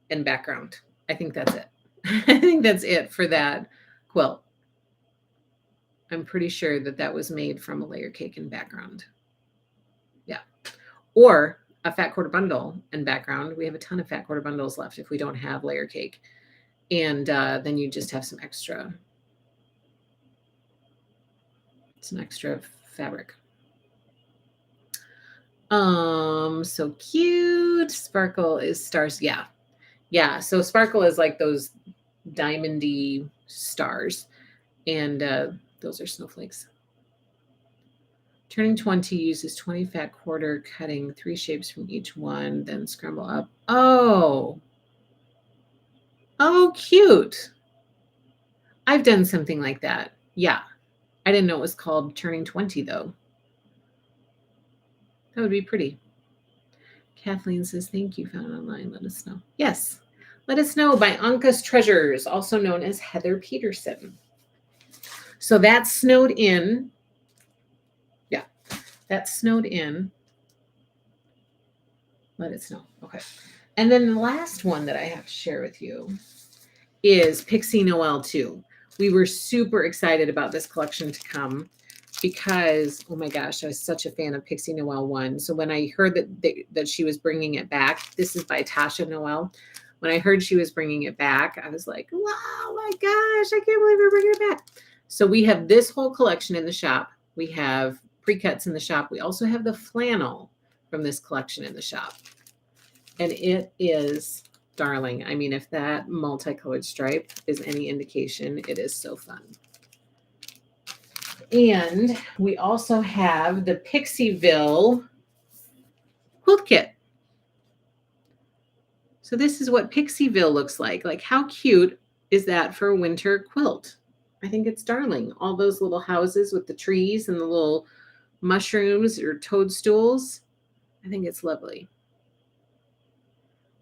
and background. I think that's it. I think that's it for that quilt. I'm pretty sure that was made from a layer cake and background. Yeah. Or a fat quarter bundle and background. We have a ton of fat quarter bundles left if we don't have layer cake. And then you just have some extra fabric. So cute. Sparkle is stars. Yeah. Yeah. So Sparkle is like those diamondy stars. And those are snowflakes. Turning 20 uses 20 fat quarter, cutting 3 shapes from each one, then scramble up. Oh, cute. I've done something like that. Yeah. I didn't know it was called Turning 20, though. That would be pretty. Kathleen says, thank you, found online. Let us know. Yes. Let us know by Anka's Treasures, also known as Heather Peterson. So that snowed in. Yeah, that snowed in. Let us know. Okay. And then the last one that I have to share with you is Pixie Noel 2. We were super excited about this collection to come because, oh my gosh, I was such a fan of Pixie Noel 1. So when I heard that she was bringing it back, this is by Tasha Noel. When I heard she was bringing it back, I was like, wow, my gosh, I can't believe we're bringing it back. So we have this whole collection in the shop. We have pre-cuts in the shop. We also have the flannel from this collection in the shop. And it is darling. I mean, if that multicolored stripe is any indication, it is so fun. And we also have the Pixieville quilt kit. So this is what Pixieville looks like. Like, how cute is that for a winter quilt? I think it's darling. All those little houses with the trees and the little mushrooms or toadstools. I think it's lovely.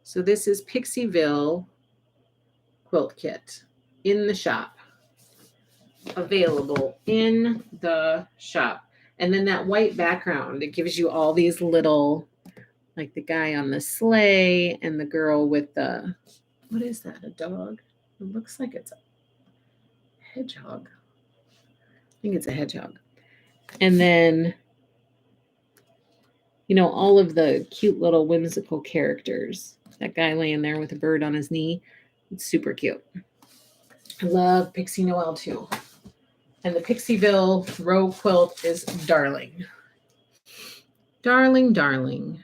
So this is Pixieville quilt kit in the shop. Available in the shop. And then that white background, it gives you all these little, like the guy on the sleigh and the girl with the, what is that, a dog? It looks like it's a hedgehog. I think it's a hedgehog. And then, you know, all of the cute little whimsical characters. That guy laying there with a bird on his knee. It's super cute. I love Pixie Noel too. And the Pixieville row quilt is darling. Darling, darling.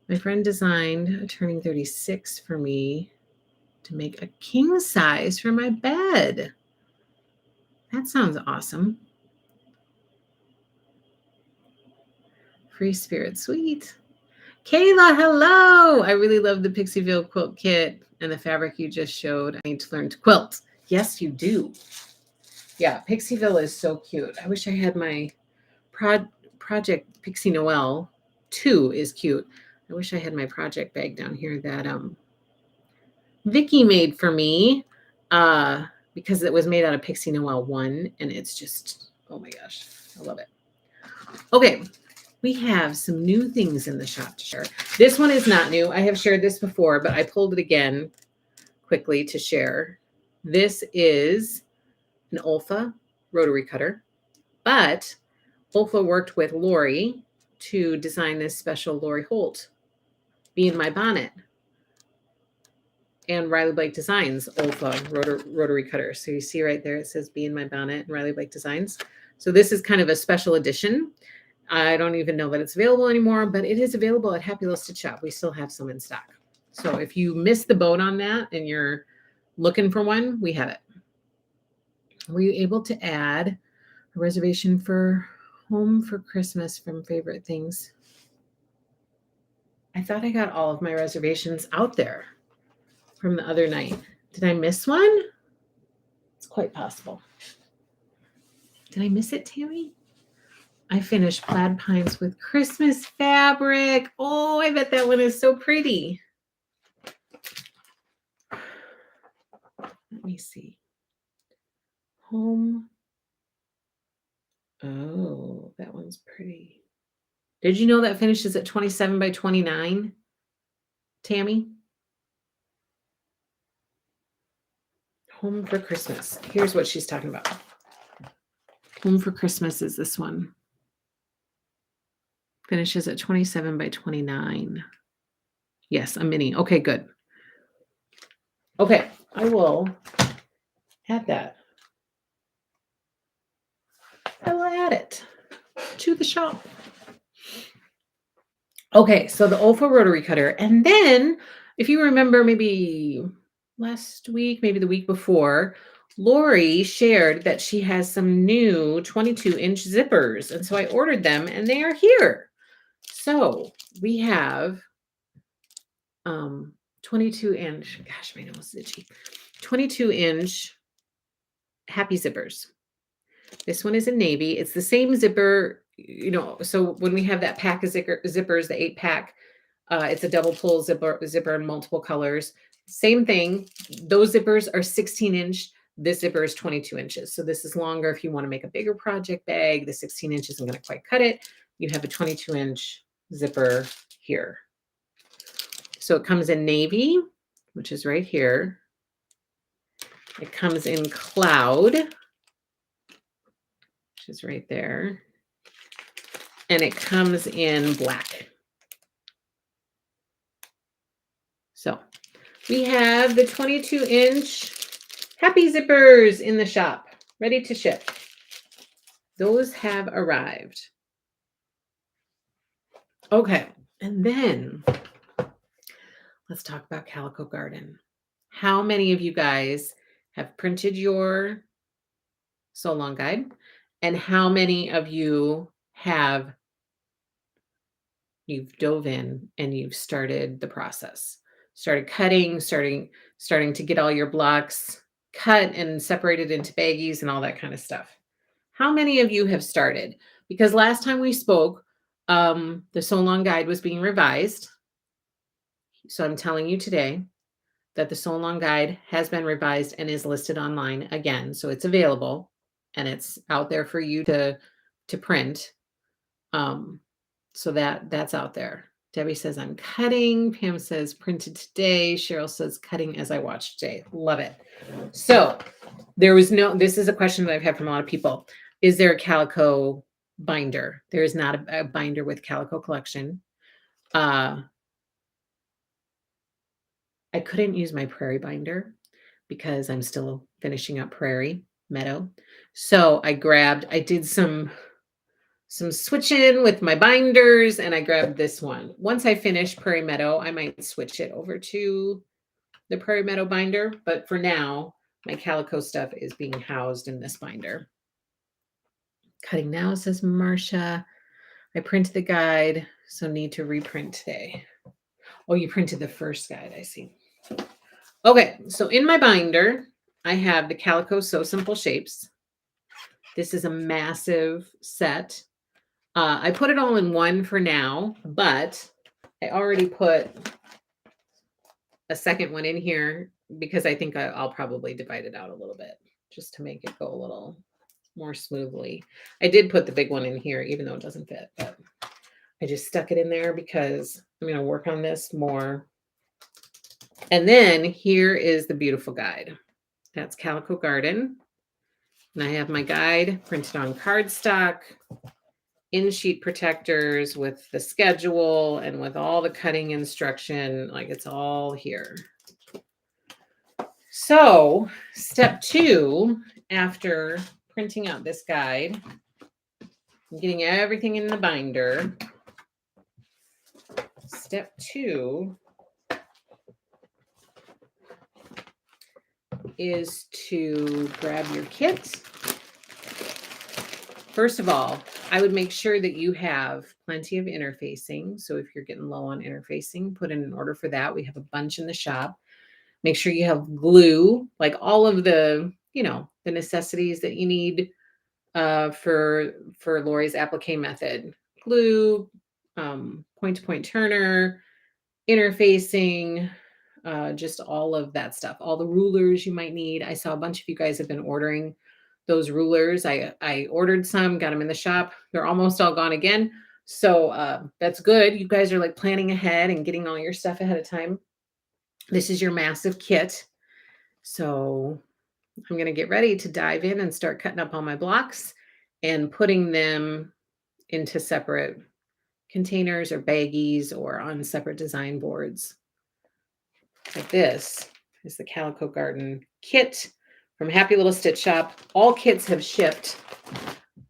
My friend designed a turning 36 for me to make a king size for my bed. That sounds awesome. Free Spirit, sweet. Kayla, hello. I really love the Pixieville quilt kit and the fabric you just showed. I need to learn to quilt. Yes, you do. Yeah, Pixieville is so cute. I wish I had my project Pixie Noel 2 is cute. I wish I had my project bag down here that Vicky made for me because it was made out of Pixie Noel 1 and it's just, oh my gosh, I love it. Okay, we have some new things in the shop to share. This one is not new. I have shared this before, but I pulled it again quickly to share. This is an Olfa rotary cutter, but Olfa worked with Lori to design this special Lori Holt Be in My Bonnet and Riley Blake Designs Olfa rotary cutter. So you see right there, it says Be in My Bonnet and Riley Blake Designs. So this is kind of a special edition. I don't even know that it's available anymore, but it is available at Happy Listed Shop. We still have some in stock. So if you missed the boat on that and you're looking for one, we have it. Were you able to add a reservation for Home for Christmas from Favorite Things? I thought I got all of my reservations out there from the other night. Did I miss one? It's quite possible. Did I miss it, Tammy? I finished Plaid Pines with Christmas fabric. Oh, I bet that one is so pretty. Let me see. Home. Oh, that one's pretty. Did you know that finishes at 27 by 29, Tammy? Home for Christmas. Here's what she's talking about. Home for Christmas is this one. Finishes at 27 by 29. Yes, a mini. Okay, good. Okay, I will add that. I will add it to the shop. Okay, so the Olfa rotary cutter. And then, if you remember, maybe last week, maybe the week before, Lori shared that she has some new 22-inch zippers, and so I ordered them, and they are here. So we have 22-inch, gosh, my nose is itchy, 22-inch happy zippers. This one is in navy. It's the same zipper, so when we have that pack of zippers, the 8-pack, it's a double pull zipper in multiple colors. Same thing. Those zippers are 16-inch. This zipper is 22 inches. So this is longer if you want to make a bigger project bag. The 16 inches isn't going to quite cut it. You have a 22-inch zipper here. So it comes in navy, which is right here. It comes in cloud, which is right there. And it comes in black. So we have the 22-inch happy zippers in the shop, ready to ship. Those have arrived. Okay, and then let's talk about Calico Garden. How many of you guys have printed your sew along guide? And how many of you you've dove in and you've started the process? Started cutting, starting to get all your blocks cut and separated into baggies and all that kind of stuff. How many of you have started? Because last time we spoke, the sew along guide was being revised. So I'm telling you today that the sew along guide has been revised and is listed online again. So it's available and it's out there for you to print. So that's out there. Debbie says I'm cutting. Pam says printed today. Cheryl says cutting as I watch today. Love it. So this is a question that I've had from a lot of people. Is there a calico binder? There is not a binder with Calico Collection. I couldn't use my Prairie binder because I'm still finishing up Prairie Meadow. So I did some switching with my binders and I grabbed this one. Once I finish Prairie Meadow, I might switch it over to the Prairie Meadow binder. But for now, my Calico stuff is being housed in this binder. Cutting now, says Marcia. I printed the guide, so need to reprint today. Oh, you printed the first guide, I see. Okay, so in my binder, I have the Calico Sew Simple Shapes. This is a massive set. I put it all in one for now, but I already put a second one in here because I think I'll probably divide it out a little bit just to make it go a little more smoothly. I did put the big one in here, even though it doesn't fit, but I just stuck it in there because I'm going to work on this more. And then here is the beautiful guide. That's Calico Garden. And I have my guide printed on cardstock, in sheet protectors with the schedule and with all the cutting instruction. Like it's all here. So step 2, after printing out this guide, getting everything in the binder, step 2 is to grab your kit. First of all, I would make sure that you have plenty of interfacing. So if you're getting low on interfacing, put in an order for that. We have a bunch in the shop. Make sure you have glue, like all of the, the necessities that you need for Lori's applique method. Glue, point-to-point turner, interfacing, just all of that stuff. All the rulers you might need. I saw a bunch of you guys have been ordering those rulers. I ordered some, got them in the shop. They're almost all gone again. So that's good. You guys are like planning ahead and getting all your stuff ahead of time. This is your massive kit. So I'm going to get ready to dive in and start cutting up all my blocks and putting them into separate containers or baggies or on separate design boards. Like this is the Calico Garden kit from Happy Little Stitch Shop. All kits have shipped.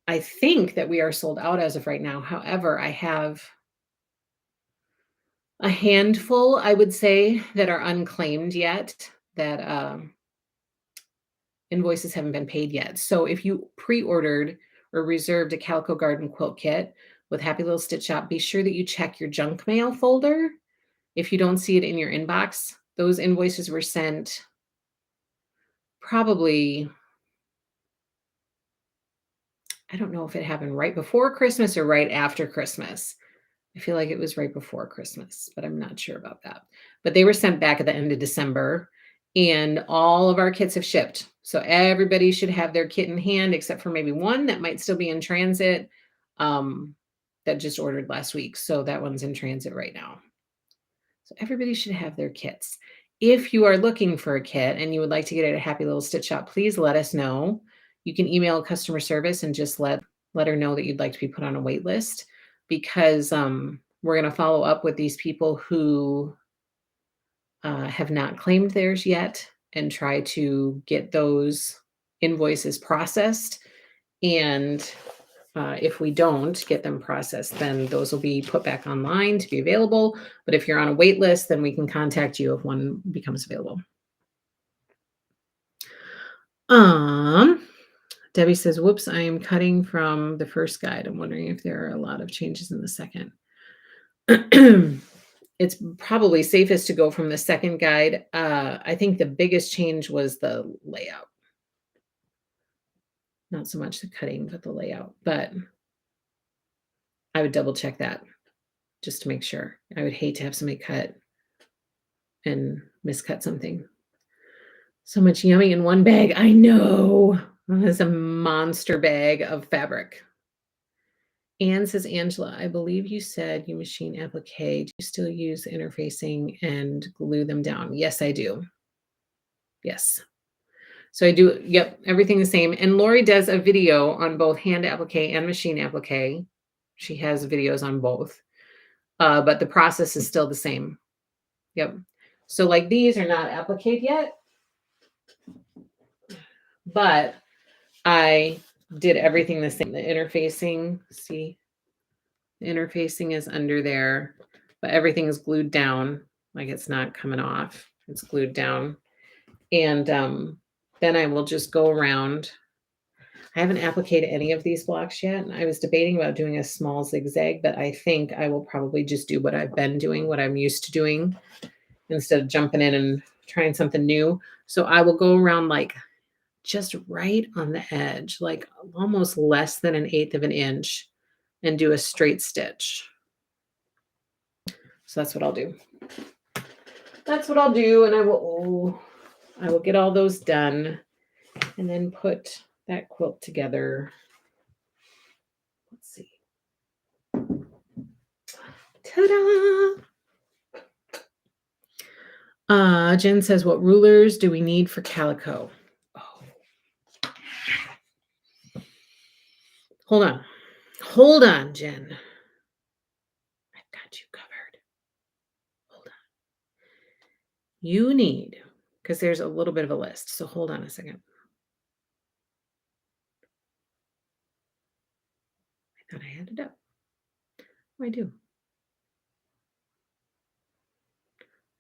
I think that we are sold out as of right now. However, I have a handful, I would say, that are unclaimed yet that invoices haven't been paid yet. So if you pre-ordered or reserved a Calico Garden quilt kit with Happy Little Stitch Shop, be sure that you check your junk mail folder. If you don't see it in your inbox, those invoices were sent probably, I don't know if it happened right before Christmas or right after Christmas. I feel like it was right before Christmas, but I'm not sure about that. But they were sent back at the end of December, and all of our kits have shipped. So everybody should have their kit in hand, except for maybe one that might still be in transit, that just ordered last week. So that one's in transit right now. So everybody should have their kits. If you are looking for a kit and you would like to get it at Happy Little Stitch Shop, please let us know. You can email customer service and just let her know that you'd like to be put on a wait list, because we're going to follow up with these people who have not claimed theirs yet and try to get those invoices processed. And if we don't get them processed, then those will be put back online to be available. But if you're on a wait list, then we can contact you if one becomes available. Debbie says, whoops, I am cutting from the first guide. I'm wondering if there are a lot of changes in the second. It's probably safest to go from the second guide. I think the biggest change was the layout. Not so much the cutting, but the layout. But I would double check that just to make sure. I would hate to have somebody cut and miscut something. So much yummy in one bag. I know. It's a monster bag of fabric. Anne says, Angela, I believe you said you machine applique. Do you still use interfacing and glue them down? Yes, I do. Yes. So I do, yep, everything the same. And Lori does a video on both hand applique and machine applique. She has videos on both. But the process is still the same. Yep. So like these are not appliqued yet, but I did everything the same. The interfacing, see, the interfacing is under there, but everything is glued down. Like it's not coming off. It's glued down. And then I will just go around. I haven't appliqued any of these blocks yet. I was debating about doing a small zigzag, but I think I will probably just do what I've been doing, what I'm used to doing, instead of jumping in and trying something new. So I will go around like just right on the edge, like almost less than 1/8 of an inch, and do a straight stitch. So that's what I'll do. That's what I'll do. And I will get all those done and then put that quilt together. Let's see. Ta-da! Jen says, what rulers do we need for calico? Oh. Hold on, Jen. I've got you covered. Hold on. You need, because there's a little bit of a list. So hold on a second. I thought I had it up. Oh, I do.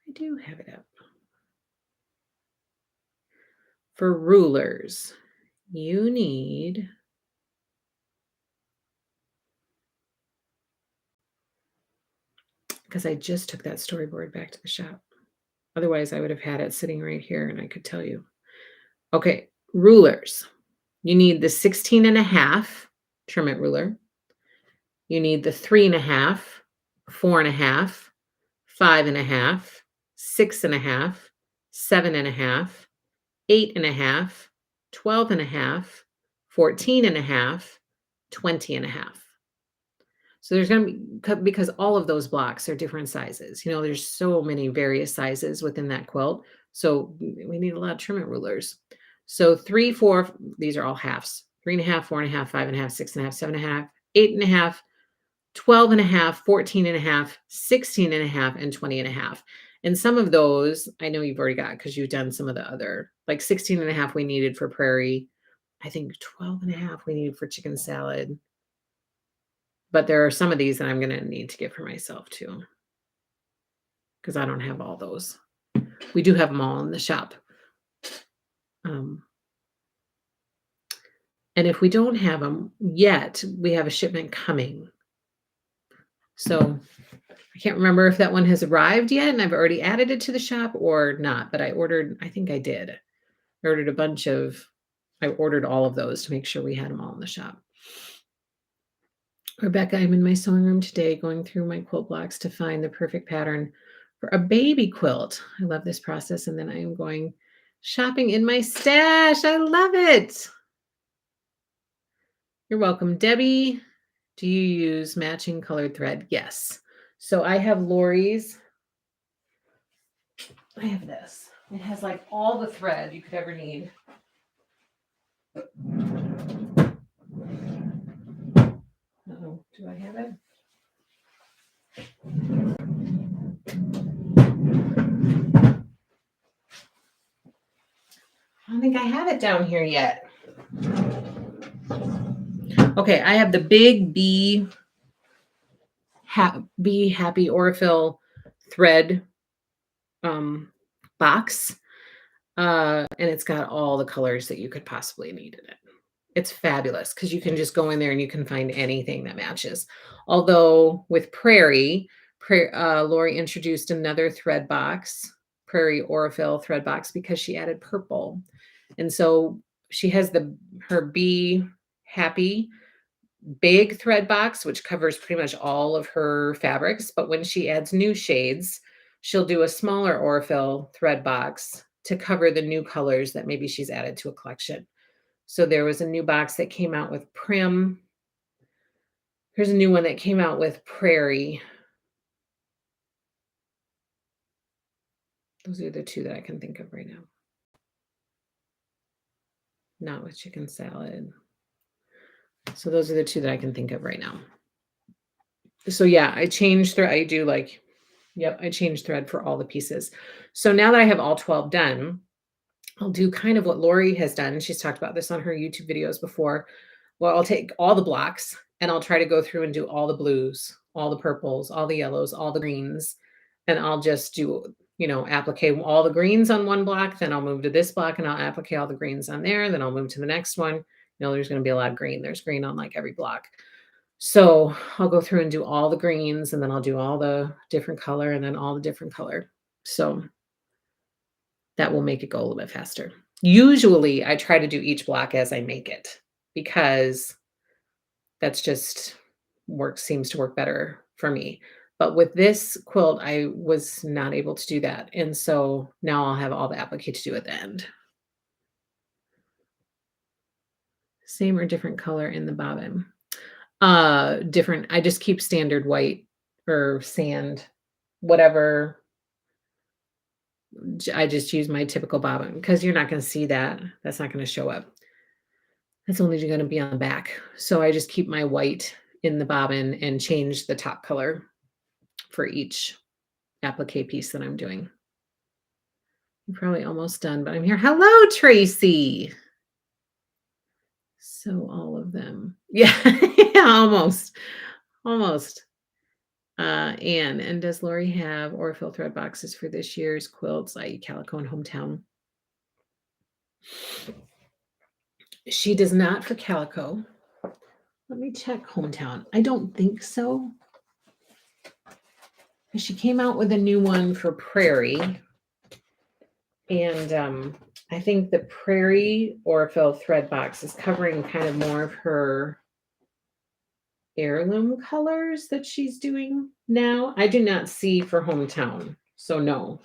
I do have it up. For rulers, you need because I just took that storyboard back to the shop. Otherwise, I would have had it sitting right here and I could tell you. Okay, rulers. You need the 16.5 trim ruler. You need the 3.5, 4.5, 5.5, 6.5, 7.5, 8.5, 12.5, 14.5, 20.5. So there's going to be, because all of those blocks are different sizes. You know, there's so many various sizes within that quilt. So we need a lot of trim rulers. So 3, 4, these are all halves. 3.5, 4.5, 5.5, 6.5, 7.5, 8.5, 12.5, 14.5, 16.5, and 20.5. And some of those I know you've already got because you've done some of the other, like 16.5 we needed for prairie. I think 12.5 we needed for chicken salad. But there are some of these that I'm going to need to get for myself too, because I don't have all those. We do have them all in the shop. And if we don't have them yet, we have a shipment coming. So I can't remember if that one has arrived yet and I've already added it to the shop or not, but I think I did. I ordered all of those to make sure we had them all in the shop. Rebecca, I'm in my sewing room today going through my quilt blocks to find the perfect pattern for a baby quilt. I love this process. And then I am going shopping in my stash. I love it. You're welcome. Debbie, do you use matching colored thread? Yes. So I have Lori's. I have this. It has like all the thread you could ever need. Uh-oh, do I have it? I don't think I have it down here yet. Okay, I have the big Be Happy Aurifil thread box. And it's got all the colors that you could possibly need in it. It's fabulous because you can just go in there and you can find anything that matches. Although with Lori introduced another thread box, Prairie Aurifil thread box, because she added purple. And so she has her Be Happy big thread box, which covers pretty much all of her fabrics. But when she adds new shades, she'll do a smaller Aurifil thread box to cover the new colors that maybe she's added to a collection. So there was a new box that came out with Prim. Here's a new one that came out with Prairie. Those are the two that I can think of right now. Not with chicken salad. So those are the two that I can think of right now. So yeah, I changed thread. I changed thread for all the pieces. So now that I have all 12 done, I'll do kind of what Lori has done. She's talked about this on her YouTube videos before. Well, I'll take all the blocks and I'll try to go through and do all the blues, all the purples, all the yellows, all the greens. And I'll just do, applique all the greens on one block. Then I'll move to this block and I'll applique all the greens on there. Then I'll move to the next one. There's going to be a lot of green. There's green on like every block. So I'll go through and do all the greens and then I'll do all the different color and then all the different color. So that will make it go a little bit faster. Usually I try to do each block as I make it because that's just seems to work better for me. But with this quilt, I was not able to do that. And so now I'll have all the applique to do at the end. Same or different color in the bobbin? Different. I just keep standard white or sand, whatever. I just use my typical bobbin because you're not going to see that. That's not going to show up. That's only going to be on the back. So I just keep my white in the bobbin and change the top color for each applique piece that I'm doing. I'm probably almost done, but I'm here. Hello, Tracy. So all of them. Yeah, yeah, almost. And does Lori have Aurifil thread boxes for this year's quilts, i.e. Calico and Hometown? She does not for Calico. Let me check Hometown. I don't think so. She came out with a new one for Prairie. And I think the Prairie Aurifil thread box is covering kind of more of her heirloom colors that she's doing now. I do not see for Hometown, so no.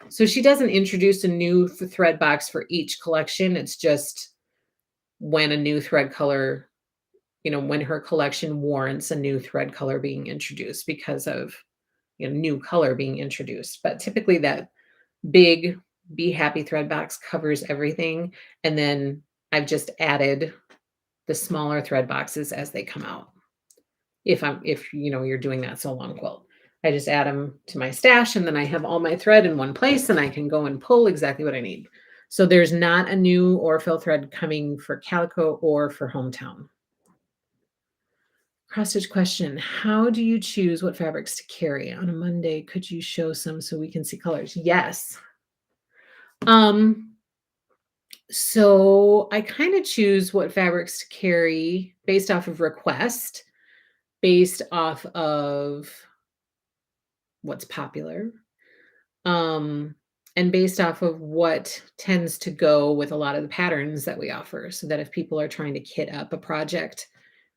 So she doesn't introduce a new thread box for each collection. It's just when a new thread color, when her collection warrants a new thread color being introduced because of, new color being introduced. But typically that big Be Happy thread box covers everything. And then I've just added the smaller thread boxes as they come out. If you're doing that so long quilt, I just add them to my stash and then I have all my thread in one place and I can go and pull exactly what I need. So there's not a new Aurifil thread coming for Calico or for Hometown. Cross stitch question. How do you choose what fabrics to carry on a Monday? Could you show some so we can see colors? Yes. So I kind of choose what fabrics to carry based off of request, based off of what's popular, um, and based off of what tends to go with a lot of the patterns that we offer. So that if people are trying to kit up a project,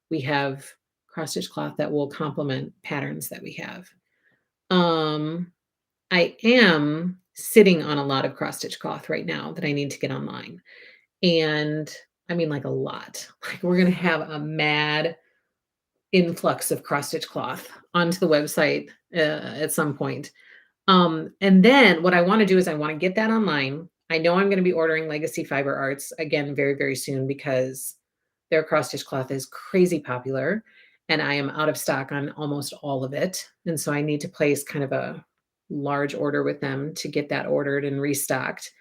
we have cross stitch cloth that will complement patterns that we have. Um, I am sitting on a lot of cross stitch cloth right now that I need to get online. And I mean, like a lot. Like, we're going to have a mad influx of cross stitch cloth onto the website at some point. And then what I want to do is I want to get that online. I know I'm going to be ordering Legacy Fiber Arts again very, very soon because their cross stitch cloth is crazy popular and I am out of stock on almost all of it. And so I need to place kind of a large order with them to get that ordered and restocked.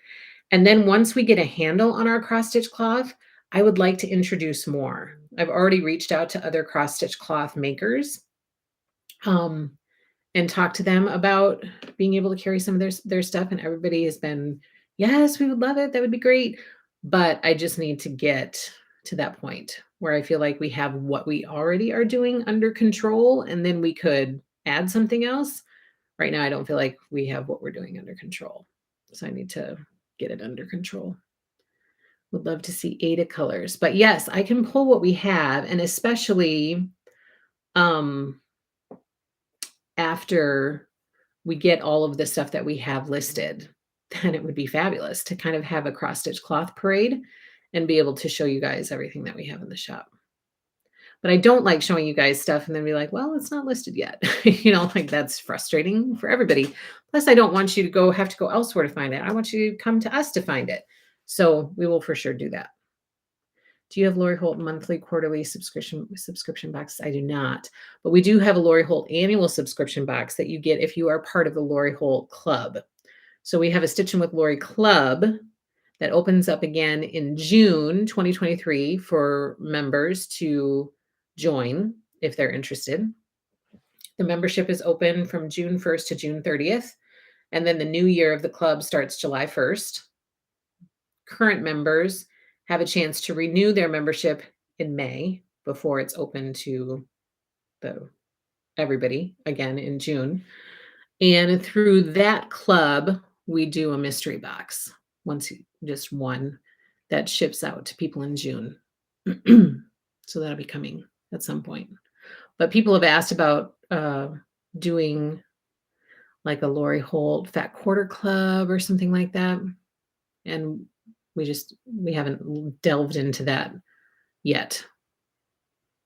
And then once we get a handle on our cross stitch cloth, I would like to introduce more. I've already reached out to other cross stitch cloth makers. Um, and talk to them about being able to carry some of their stuff, and everybody has been, "Yes, we would love it, that would be great." But I just need to get to that point where I feel like we have what we already are doing under control, and then we could add something else. Right now, I don't feel like we have what we're doing under control, so I need to get it under control. Would love to see Ada colors, but yes, I can pull what we have, and especially, um, after we get all of the stuff that we have listed, then it would be fabulous to kind of have a cross stitch cloth parade and be able to show you guys everything that we have in the shop. But I don't like showing you guys stuff and then be like, well, it's not listed yet. Like, that's frustrating for everybody. Plus, I don't want you to have to go elsewhere to find it. I want you to come to us to find it. So we will for sure do that. Do you have Lori Holt monthly, quarterly subscription box? I do not, but we do have a Lori Holt annual subscription box that you get if you are part of the Lori Holt Club. So we have a Stitching with Lori Club that opens up again in June 2023 for members to join if they're interested. The membership is open from June 1st to June 30th, and then the new year of the club starts July 1st. Current members have a chance to renew their membership in May before it's open to everybody again in June. And through that club, we do a mystery box just one that ships out to people in June. So that'll be coming at some point. But people have asked about doing like a Lori Holt Fat Quarter Club or something like that. And we haven't delved into that yet.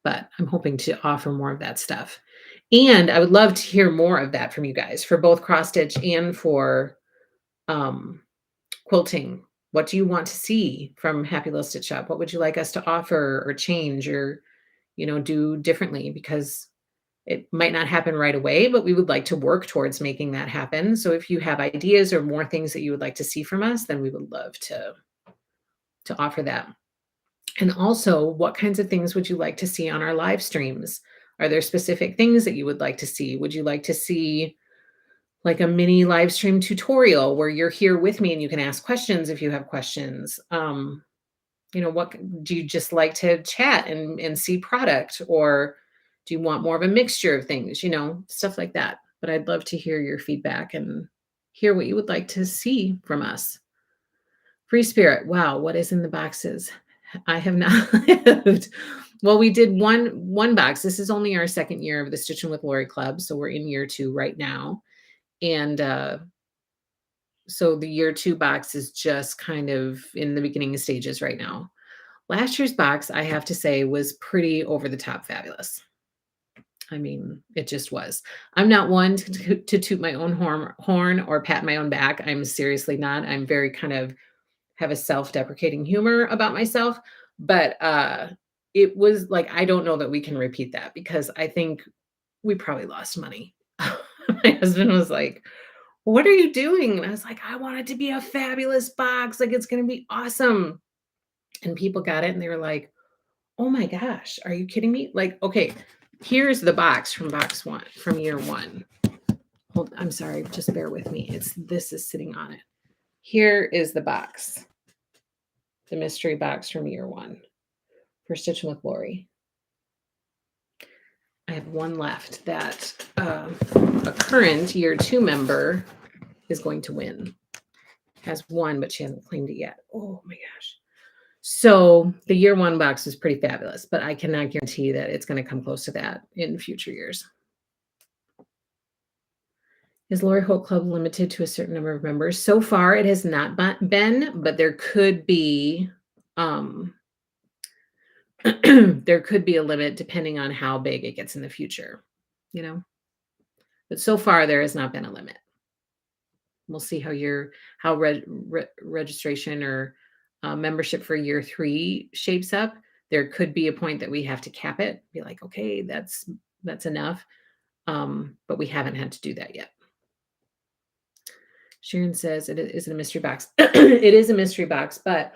But I'm hoping to offer more of that stuff. And I would love to hear more of that from you guys for both cross stitch and for quilting. What do you want to see from Happy Little Stitch Shop? What would you like us to offer or change or, do differently? Because it might not happen right away, but we would like to work towards making that happen. So if you have ideas or more things that you would like to see from us, then we would love to offer that. And also, what kinds of things would you like to see on our live streams? Are there specific things that you would like to see? Would you like to see like a mini live stream tutorial where you're here with me and you can ask questions if you have questions? What do you just like to chat and see product, or do you want more of a mixture of things, stuff like that. But I'd love to hear your feedback and hear what you would like to see from us. Free Spirit. Wow, what is in the boxes? I have not lived. Well, we did one box. This is only our second year of the Stitching with Lori Club, so we're in year 2 right now. And so the year 2 box is just kind of in the beginning stages right now. Last year's box, I have to say, was pretty over the top fabulous. I mean, it just was. I'm not one to toot my own horn or pat my own back. I'm seriously not. I'm very kind of have a self-deprecating humor about myself, but it was like, I don't know that we can repeat that because I think we probably lost money. My husband was like, "What are you doing?" And I was like, "I want it to be a fabulous box. Like, it's going to be awesome." And people got it and they were like, "Oh my gosh, are you kidding me?" Like, okay, here's the box from year 1. I'm sorry, just bear with me. This is sitting on it. Here is the box. the mystery box from year 1 for Stitching with Lori. I have one left that a current year 2 member is going to win. Has one, but she hasn't claimed it yet. Oh my gosh. So the year 1 box is pretty fabulous, but I cannot guarantee that it's going to come close to that in future years. Is Lori Holt Club limited to a certain number of members? So far, it has not been, but there could be there could be a limit depending on how big it gets in the future, you know. But so far, there has not been a limit. We'll see how registration or membership for year 3 shapes up. There could be a point that we have to cap it. Be like, okay, that's enough. But we haven't had to do that yet. Sharon says, is it a mystery box? It is a mystery box, but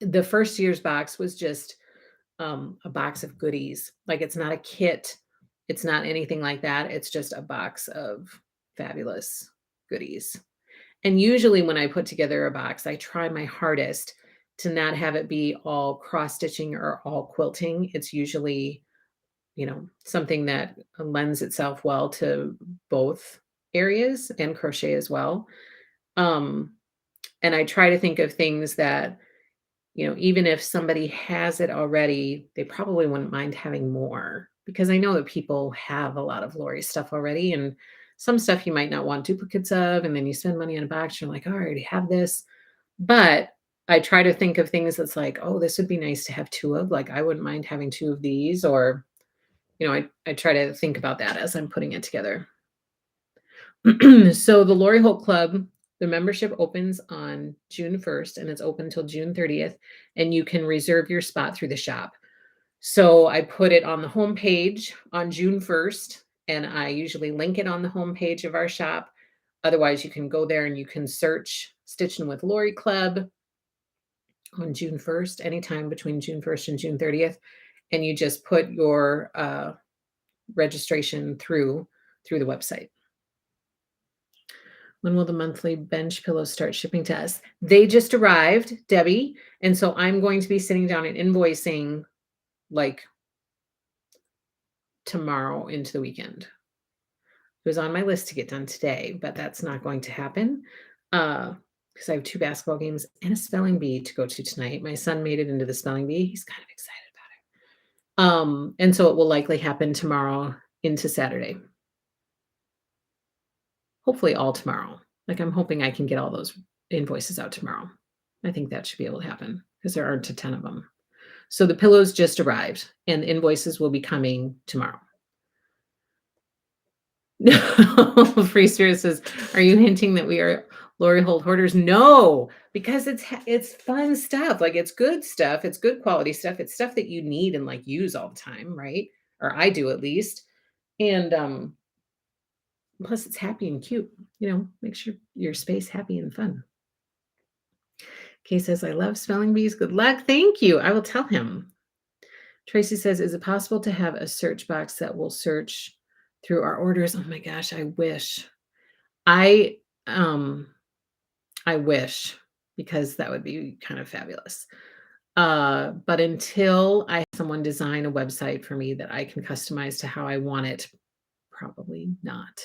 the first year's box was just a box of goodies. Like, it's not a kit. It's not anything like that. It's just a box of fabulous goodies. And usually when I put together a box, I try my hardest to not have it be all cross stitching or all quilting. It's usually, something that lends itself well to both areas and crochet as well. And I try to think of things that, even if somebody has it already, they probably wouldn't mind having more, because I know that people have a lot of Lori stuff already, and some stuff you might not want duplicates of, and then you spend money on a box, you're like, oh, I already have this. But I try to think of things that's like, oh, this would be nice to have 2 of, like, I wouldn't mind having 2 of these, or, I try to think about that as I'm putting it together. So the Lori Holt Club, the membership opens on June 1st, and it's open till June 30th, and you can reserve your spot through the shop. So I put it on the homepage on June 1st, and I usually link it on the homepage of our shop. Otherwise, you can go there and you can search Stitching with Lori Club on June 1st, anytime between June 1st and June 30th, and you just put your registration through the website. When will the monthly bench pillows start shipping to us? They just arrived, Debbie. And so I'm going to be sitting down and invoicing like tomorrow into the weekend. It was on my list to get done today, but that's not going to happen because I have 2 basketball games and a spelling bee to go to tonight. My son made it into the spelling bee. He's kind of excited about it. And so it will likely happen tomorrow into Saturday. Hopefully all tomorrow. Like, I'm hoping I can get all those invoices out tomorrow. I think that should be able to happen because there aren't a ton of them. So the pillows just arrived and invoices will be coming tomorrow. Free Spirit says, are you hinting that we are Lori Holt hoarders? No, because it's fun stuff. Like, it's good stuff. It's good quality stuff. It's stuff that you need and like use all the time, right? Or I do, at least. And plus it's happy and cute, makes your space happy and fun. Kay says, I love spelling bees. Good luck. Thank you. I will tell him. Tracy says, is it possible to have a search box that will search through our orders? Oh my gosh, I wish. I wish, because that would be kind of fabulous. But until I have someone design a website for me that I can customize to how I want it, probably not.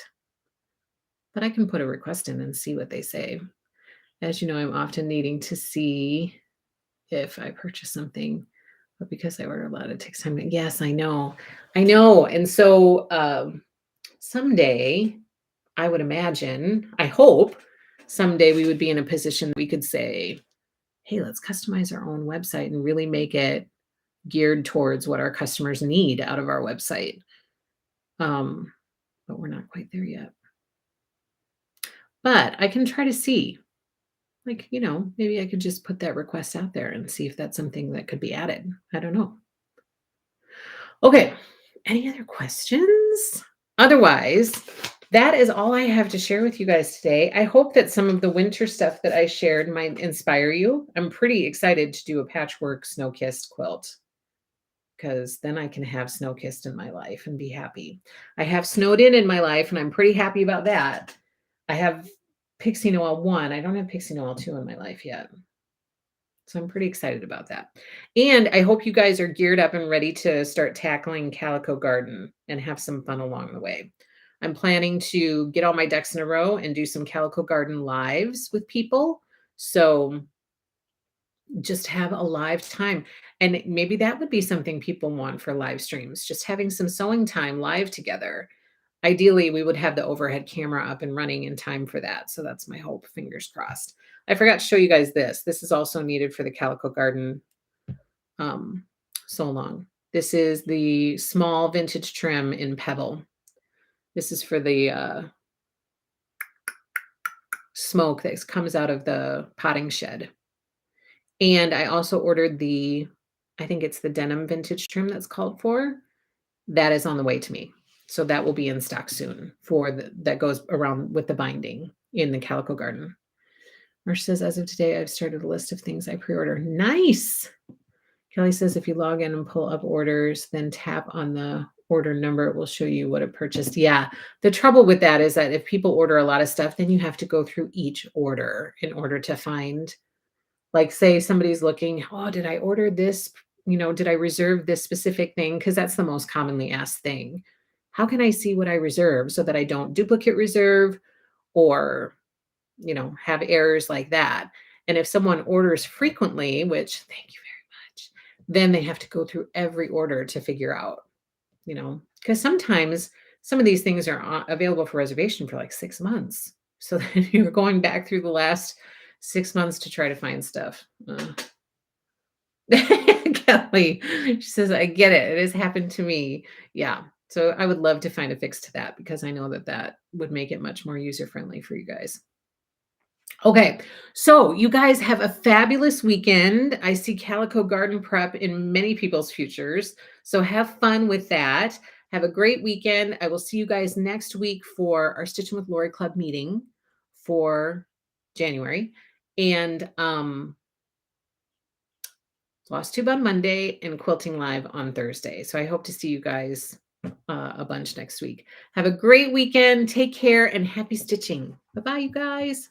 But I can put a request in and see what they say. As you know, I'm often needing to see if I purchase something, but because I order a lot, it takes time. Yes, I know. And so someday, I would imagine, I hope someday we would be in a position we could say, hey, let's customize our own website and really make it geared towards what our customers need out of our website. But we're not quite there yet. But I can try to see, like, maybe I could just put that request out there and see if that's something that could be added. I don't know. Okay. Any other questions? Otherwise, that is all I have to share with you guys today. I hope that some of the winter stuff that I shared might inspire you. I'm pretty excited to do a patchwork snow-kissed quilt, because then I can have snow-kissed in my life and be happy. I have snowed in my life, and I'm pretty happy about that. I have Pixie Noel 1. I don't have Pixie Noel 2 in my life yet. So I'm pretty excited about that. And I hope you guys are geared up and ready to start tackling Calico Garden and have some fun along the way. I'm planning to get all my ducks in a row and do some Calico Garden lives with people. So just have a live time. And maybe that would be something people want for live streams, just having some sewing time live together. Ideally, we would have the overhead camera up and running in time for that. So that's my hope. Fingers crossed. I forgot to show you guys this. This is also needed for the Calico Garden um, so long. This is the small vintage trim in Pebble. This is for the smoke that comes out of the potting shed. And I also ordered I think it's the denim vintage trim that's called for. That is on the way to me. So that will be in stock soon that goes around with the binding in the Calico Garden. Marsh says, as of today, I've started a list of things I pre-order. Nice. Kelly says, if you log in and pull up orders, then tap on the order number, it will show you what it purchased. Yeah. The trouble with that is that if people order a lot of stuff, then you have to go through each order in order to find, like, say somebody's looking, oh, did I order this? Did I reserve this specific thing? Because that's the most commonly asked thing. How can I see what I reserve so that I don't duplicate reserve or, have errors like that? And if someone orders frequently, which thank you very much, then they have to go through every order to figure out, because sometimes some of these things are available for reservation for like 6 months. So then you're going back through the last 6 months to try to find stuff. Kelly, she says, I get it. It has happened to me. Yeah. So I would love to find a fix to that because I know that that would make it much more user friendly for you guys. Okay, so you guys have a fabulous weekend. I see Calico Garden Prep in many people's futures. So have fun with that. Have a great weekend. I will see you guys next week for our Stitching with Lori Club meeting for January. And Lost Tube on Monday and Quilting Live on Thursday. So I hope to see you guys a bunch next week. Have a great weekend. Take care and happy stitching. Bye-bye, you guys.